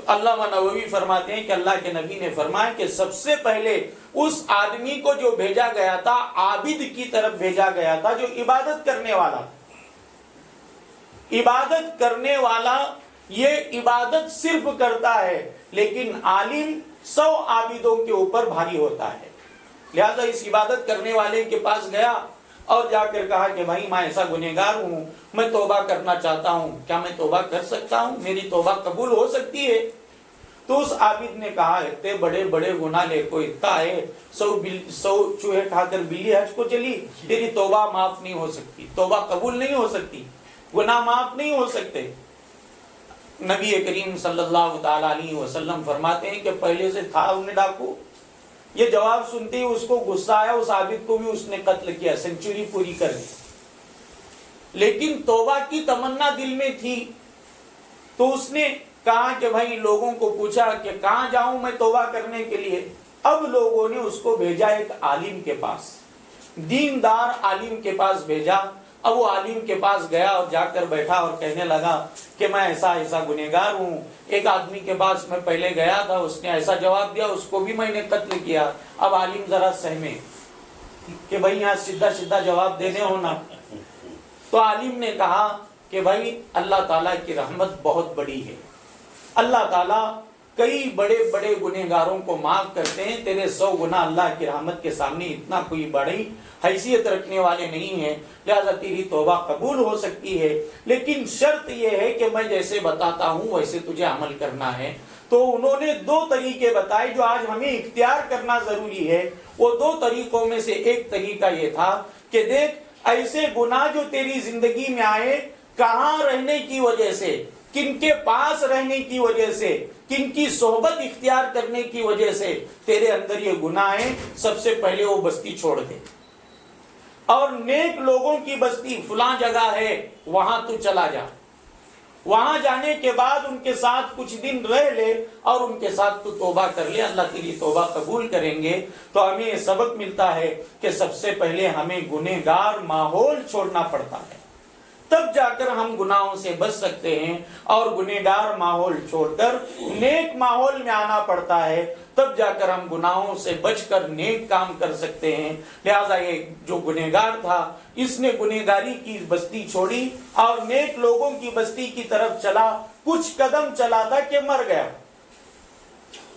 علامہ نووی فرماتے ہیں کہ اللہ کے نبی نے فرمایا کہ سب سے پہلے اس آدمی کو جو بھیجا گیا تھا عابد کی طرف بھیجا گیا تھا، جو عبادت کرنے والا تھا۔ عبادت کرنے والا یہ عبادت صرف کرتا ہے، لیکن عالم 100 عابدوں کے اوپر بھاری ہوتا ہے۔ لہذا اس عبادت کرنے والے کے پاس گیا اور جا کر کہا کہ بھائی میں ایسا گنہگار ہوں، میں توبہ کرنا چاہتا ہوں، کیا میں توبہ کر سکتا ہوں، میری توبہ قبول ہو سکتی ہے؟ تو اس عابد نے کہا اتنے بڑے بڑے گناہ لے کو اتنا ہے، 100 چوہے کھا کر بلی حج کو چلی، تیری توبہ معاف نہیں ہو سکتی، توبہ قبول نہیں ہو سکتی، گناہ معاف نہیں ہو سکتے۔ نبی کریم صلی اللہ تعالی علیہ وسلم فرماتے ہیں کہ پہلے سے تھا انہیں ڈاکو، یہ جواب سنتے ہی اس کو غصہ آیا، اس عابد کو بھی اس نے قتل کیا، سینچری پوری کر دی۔ لیکن توبہ کی تمنا دل میں تھی، تو اس نے کہا کہ بھائی لوگوں کو پوچھا کہ کہاں جاؤں میں توبہ کرنے کے لیے۔ اب لوگوں نے اس کو بھیجا ایک عالم کے پاس، دیندار عالم کے پاس بھیجا۔ اب وہ عالم کے پاس گیا اور جا کر بیٹھا اور کہنے لگا کہ میں ایسا گنہگار ہوں، ایک آدمی کے پاس میں پہلے گیا تھا، اس نے ایسا جواب دیا، اس کو بھی میں نے قتل کیا۔ اب عالم ذرا سہمے کہ بھائی یہاں سیدھا جواب دینے ہونا۔ تو عالم نے کہا کہ بھائی اللہ تعالیٰ کی رحمت بہت بڑی ہے، اللہ تعالیٰ کئی بڑے بڑے گنہگاروں کو معاف کرتے ہیں، تیرے 100 گناہ اللہ کی رحمت کے سامنے اتنا کوئی بڑی حیثیت رکھنے والے نہیں ہیں، لہذا تیری توبہ قبول ہو سکتی ہے، لیکن شرط یہ ہے کہ میں جیسے بتاتا ہوں ویسے تجھے عمل کرنا ہے۔ تو انہوں نے 2 طریقے بتائے جو آج ہمیں اختیار کرنا ضروری ہے۔ وہ 2 طریقوں میں سے ایک طریقہ یہ تھا کہ دیکھ ایسے گناہ جو تیری زندگی میں آئے، کہاں رہنے کی وجہ سے، کن کے پاس رہنے کی وجہ سے، کن کی صحبت اختیار کرنے کی وجہ سے تیرے اندر یہ گناہ ہے، سب سے پہلے وہ بستی چھوڑ دے، اور نیک لوگوں کی بستی فلاں جگہ ہے وہاں تو چلا جا، وہاں جانے کے بعد ان کے ساتھ کچھ دن رہ لے اور ان کے ساتھ تو توبہ کر لے، اللہ تیری توبہ قبول کریں گے۔ تو ہمیں یہ سبق ملتا ہے کہ سب سے پہلے ہمیں گنہگار ماحول چھوڑنا پڑتا ہے، تب جا کر ہم گناہوں سے بچ سکتے ہیں، اور گنہگار ماحول چھوڑ کر نیک ماحول میں آنا پڑتا ہے، تب جا کر ہم گناہوں سے بچ کر نیک کام کر سکتے ہیں۔ لہذا یہ جو گنہگار تھا اس نے گنہگاری کی بستی چھوڑی اور نیک لوگوں کی بستی کی طرف چلا، کچھ قدم چلا تھا کہ مر گیا۔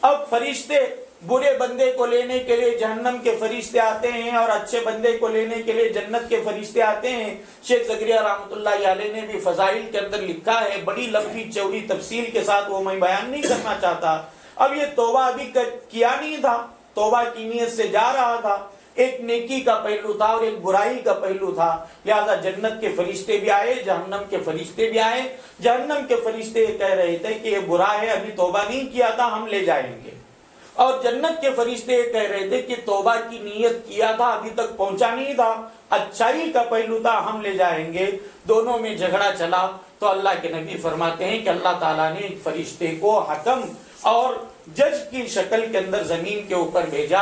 اب فرشتے برے بندے کو لینے کے لیے جہنم کے فرشتے آتے ہیں اور اچھے بندے کو لینے کے لیے جنت کے فرشتے آتے ہیں۔ شیخ زکریا رحمۃ اللہ علیہ نے بھی فضائل کے اندر لکھا ہے، بڑی لمبی چوڑی تفصیل کے ساتھ، وہ میں بیان نہیں کرنا چاہتا۔ اب یہ توبہ ابھی کیا نہیں تھا، توبہ کی نیت سے جا رہا تھا، ایک نیکی کا پہلو تھا اور ایک برائی کا پہلو تھا، لہذا جنت کے فرشتے بھی آئے، جہنم کے فرشتے بھی آئے۔ جہنم کے فرشتے کہہ رہے تھے کہ یہ برا ہے، ابھی توبہ نہیں کیا تھا، ہم لے جائیں گے۔ اور جنت کے فرشتے کہہ رہے تھے کہ توبہ کی نیت کیا تھا ابھی تک پہنچا نہیں تھا، اچھائی کا پہلو تھا ہم لے جائیں گے، دونوں میں جھگڑا چلا تو اللہ کے نبی فرماتے ہیں کہ اللہ تعالیٰ نے ایک فرشتے کو حکم اور جج کی شکل کے اندر زمین کے اوپر بھیجا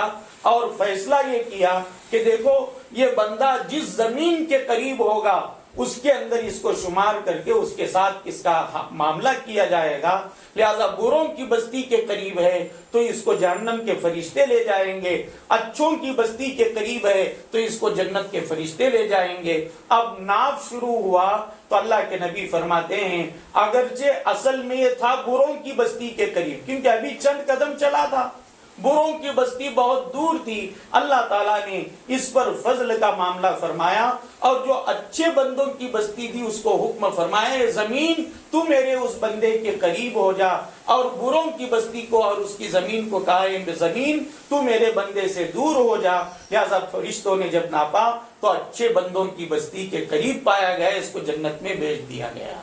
اور فیصلہ یہ کیا کہ دیکھو یہ بندہ جس زمین کے قریب ہوگا اس کے اندر اس کو شمار کر کے اس کے ساتھ اس کا معاملہ کیا جائے گا، لہذا بروں کی بستی کے قریب ہے تو اس کو جہنم کے فرشتے لے جائیں گے، اچھوں کی بستی کے قریب ہے تو اس کو جنت کے فرشتے لے جائیں گے۔ اب ناپ شروع ہوا تو اللہ کے نبی فرماتے ہیں اگرچہ اصل میں یہ تھا بروں کی بستی کے قریب، کیونکہ ابھی چند قدم چلا تھا، بروں کی بستی بہت دور تھی، اللہ تعالیٰ نے اس پر فضل کا معاملہ فرمایا اور جو اچھے بندوں کی بستی تھی اس کو حکم فرمایا زمین تو میرے اس بندے کے قریب ہو جا، اور بروں کی بستی کو اور اس کی زمین کو کہا زمین تو میرے بندے سے دور ہو جا، لہذا فرشتوں نے جب ناپا تو اچھے بندوں کی بستی کے قریب پایا گیا، اس کو جنت میں بھیج دیا گیا۔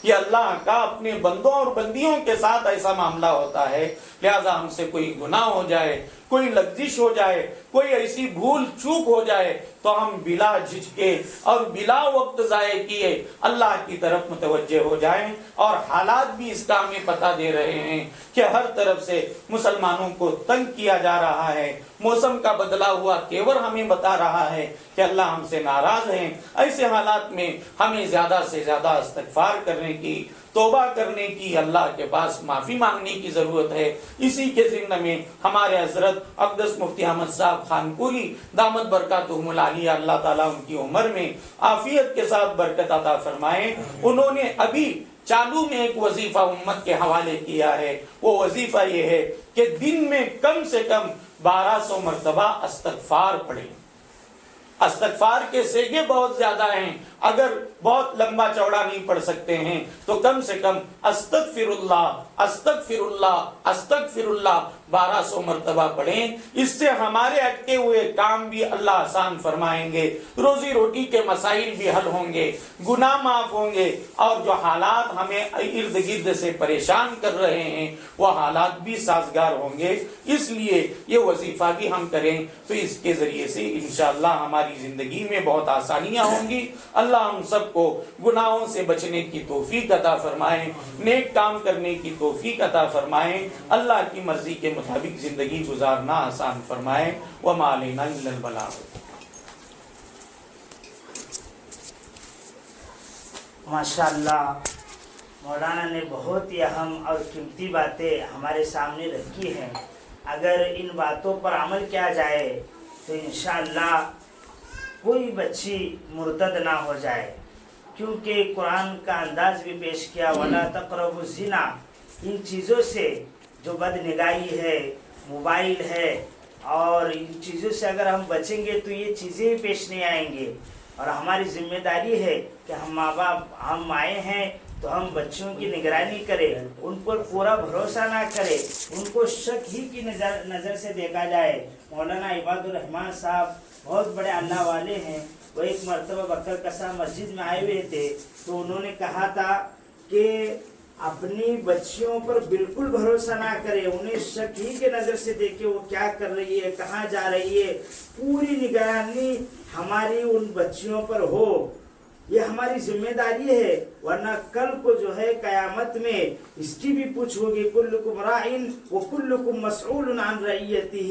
یہ اللہ کا اپنے بندوں اور بندیوں کے ساتھ ایسا معاملہ ہوتا ہے، لہذا ہم سے کوئی گناہ ہو جائے، کوئی لغزش ہو جائے، کوئی ایسی بھول چوک ہو جائے تو ہم بلا جھجکے اور بلا وقت ضائع کیے اللہ کی طرف متوجہ ہو جائیں۔ اور حالات بھی اس کا ہمیں پتہ دے رہے ہیں کہ ہر طرف سے مسلمانوں کو تنگ کیا جا رہا ہے، موسم کا بدلا ہوا تیور ہمیں بتا رہا ہے کہ اللہ ہم سے ناراض ہیں۔ ایسے حالات میں ہمیں زیادہ سے زیادہ استغفار کرنے کی، توبہ کرنے کی، اللہ کے پاس معافی مانگنے کی ضرورت ہے۔ اسی کے ضمن میں ہمارے حضرت اقدس مفتی احمد صاحب خانپوری دامت برکاتہم العالیہ، اللہ تعالیٰ ان کی عمر میں عافیت کے ساتھ برکت عطا فرمائے، انہوں نے ابھی چالو میں ایک وظیفہ امت کے حوالے کیا ہے۔ وہ وظیفہ یہ ہے کہ دن میں کم سے کم 1200 مرتبہ استغفار پڑھیں۔ استغفار کے سیگے بہت زیادہ ہیں، اگر بہت لمبا چوڑا نہیں پڑھ سکتے ہیں تو کم سے کم استغفر اللہ استغفر اللہ استغفر اللہ 1200 مرتبہ پڑھیں۔ اس سے ہمارے اٹکے ہوئے کام بھی اللہ آسان فرمائیں گے، روزی روٹی کے مسائل بھی حل ہوں گے، گناہ معاف ہوں گے، اور جو حالات ہمیں ارد گرد سے پریشان کر رہے ہیں وہ حالات بھی سازگار ہوں گے۔ اس لیے یہ وظیفہ بھی ہم کریں تو اس کے ذریعے سے انشاءاللہ ہماری زندگی میں بہت آسانیاں ہوں گی۔ اللہ ہم سب کو گناہوں سے بچنے کی توفیق عطا فرمائے، نیک کام کرنے کی توفیق عطا فرمائے، اللہ کی مرضی کے مطابق زندگی گزارنا آسان فرمائے۔ وما علینا الا البلاغ۔ ماشاءاللہ مولانا نے بہت ہی اہم اور قیمتی باتیں ہمارے سامنے رکھی ہیں۔ اگر ان باتوں پر عمل کیا جائے تو انشاءاللہ کوئی بچی مرتد نہ ہو جائے، کیونکہ قرآن کا انداز بھی پیش کیا وَلَا تَقْرَبُوا الزِّنَا۔ ان چیزوں سے جو بد نگاہی ہے، موبائل ہے، اور ان چیزوں سے اگر ہم بچیں گے تو یہ چیزیں بھی پیش نہیں آئیں گے، اور ہماری ذمہ داری ہے کہ ہم ماں باپ ہم آئے ہیں تو ہم بچوں کی نگرانی کریں، ان پر پورا بھروسہ نہ کریں، ان کو شک ہی کی نظر سے دیکھا جائے۔ مولانا عباد الرحمان صاحب بہت بڑے اللہ والے ہیں، وہ ایک مرتبہ بکر کسا مسجد میں آئے ہوئے تھے تو انہوں نے کہا تھا کہ اپنی بچیوں پر بالکل بھروسہ نہ کرے، انہیں شک ہی کے نظر سے دیکھے وہ کیا کر رہی ہے، کہاں جا رہی ہے، پوری نگرانی ہماری ان بچیوں پر ہو، یہ ہماری ذمہ داری ہے، ورنہ کل کو جو ہے قیامت میں اس کی بھی پوچھ ہوگی۔ کلکم راعٍ وکلکم مسئول عن رعیتہ،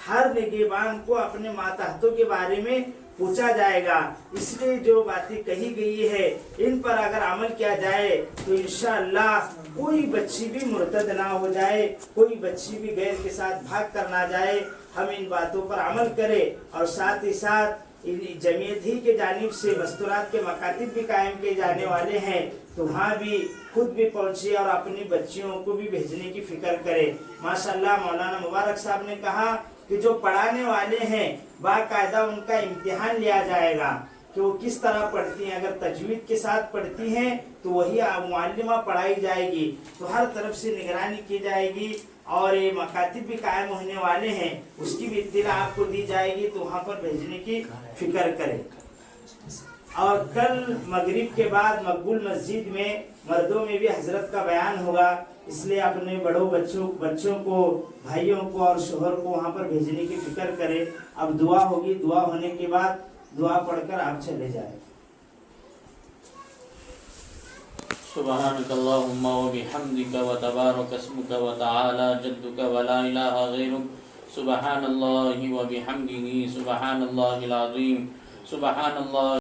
ہر نگہبان کو اپنے ماتحتوں کے بارے میں پوچھا جائے گا۔ اس لیے جو باتیں کہی گئی ہے ان پر اگر عمل کیا جائے تو انشاءاللہ کوئی بچی بھی مرتد نہ ہو جائے، کوئی بچی بھی غیر کے ساتھ بھاگ کر نہ جائے۔ ہم ان باتوں پر عمل کریں، اور ساتھ ہی ساتھ جمعیت ہی کے جانب سے مستورات کے مکاتب بھی قائم کیے جانے والے ہیں، تو وہاں بھی خود بھی پہنچے اور اپنی بچیوں کو بھی بھیجنے کی فکر کرے۔ ماشاءاللہ مولانا مبارک صاحب نے کہا کہ جو پڑھانے والے ہیں باقاعدہ ان کا امتحان لیا جائے گا کہ وہ کس طرح پڑھتی ہیں، اگر تجوید کے ساتھ پڑھتی ہیں تو وہی معلمہ پڑھائی جائے گی، تو ہر طرف سے نگرانی کی جائے گی، اور یہ مکاتب بھی قائم ہونے والے ہیں اس کی بھی اطلاع آپ کو دی جائے گی، تو وہاں پر بھیجنے کی فکر کریں۔ اور کل مغرب کے بعد مقبول مسجد میں مردوں میں بھی حضرت کا بیان ہوگا، اس لیے اپنے بڑوں بچوں کو بھائیوں کو اور شوہر کو وہاں پر بھیجنے کی فکر کرے. اب دعا ہوگی, دعا ہونے کے بعد دعا پڑھ کر آپ چلے جائیں. سبحانك اللهم وبحمدك وتبارك اسمك وتعالى جدك ولا إله غيرك سبحان الله وبحمده سبحان الله العظيم سبحان الله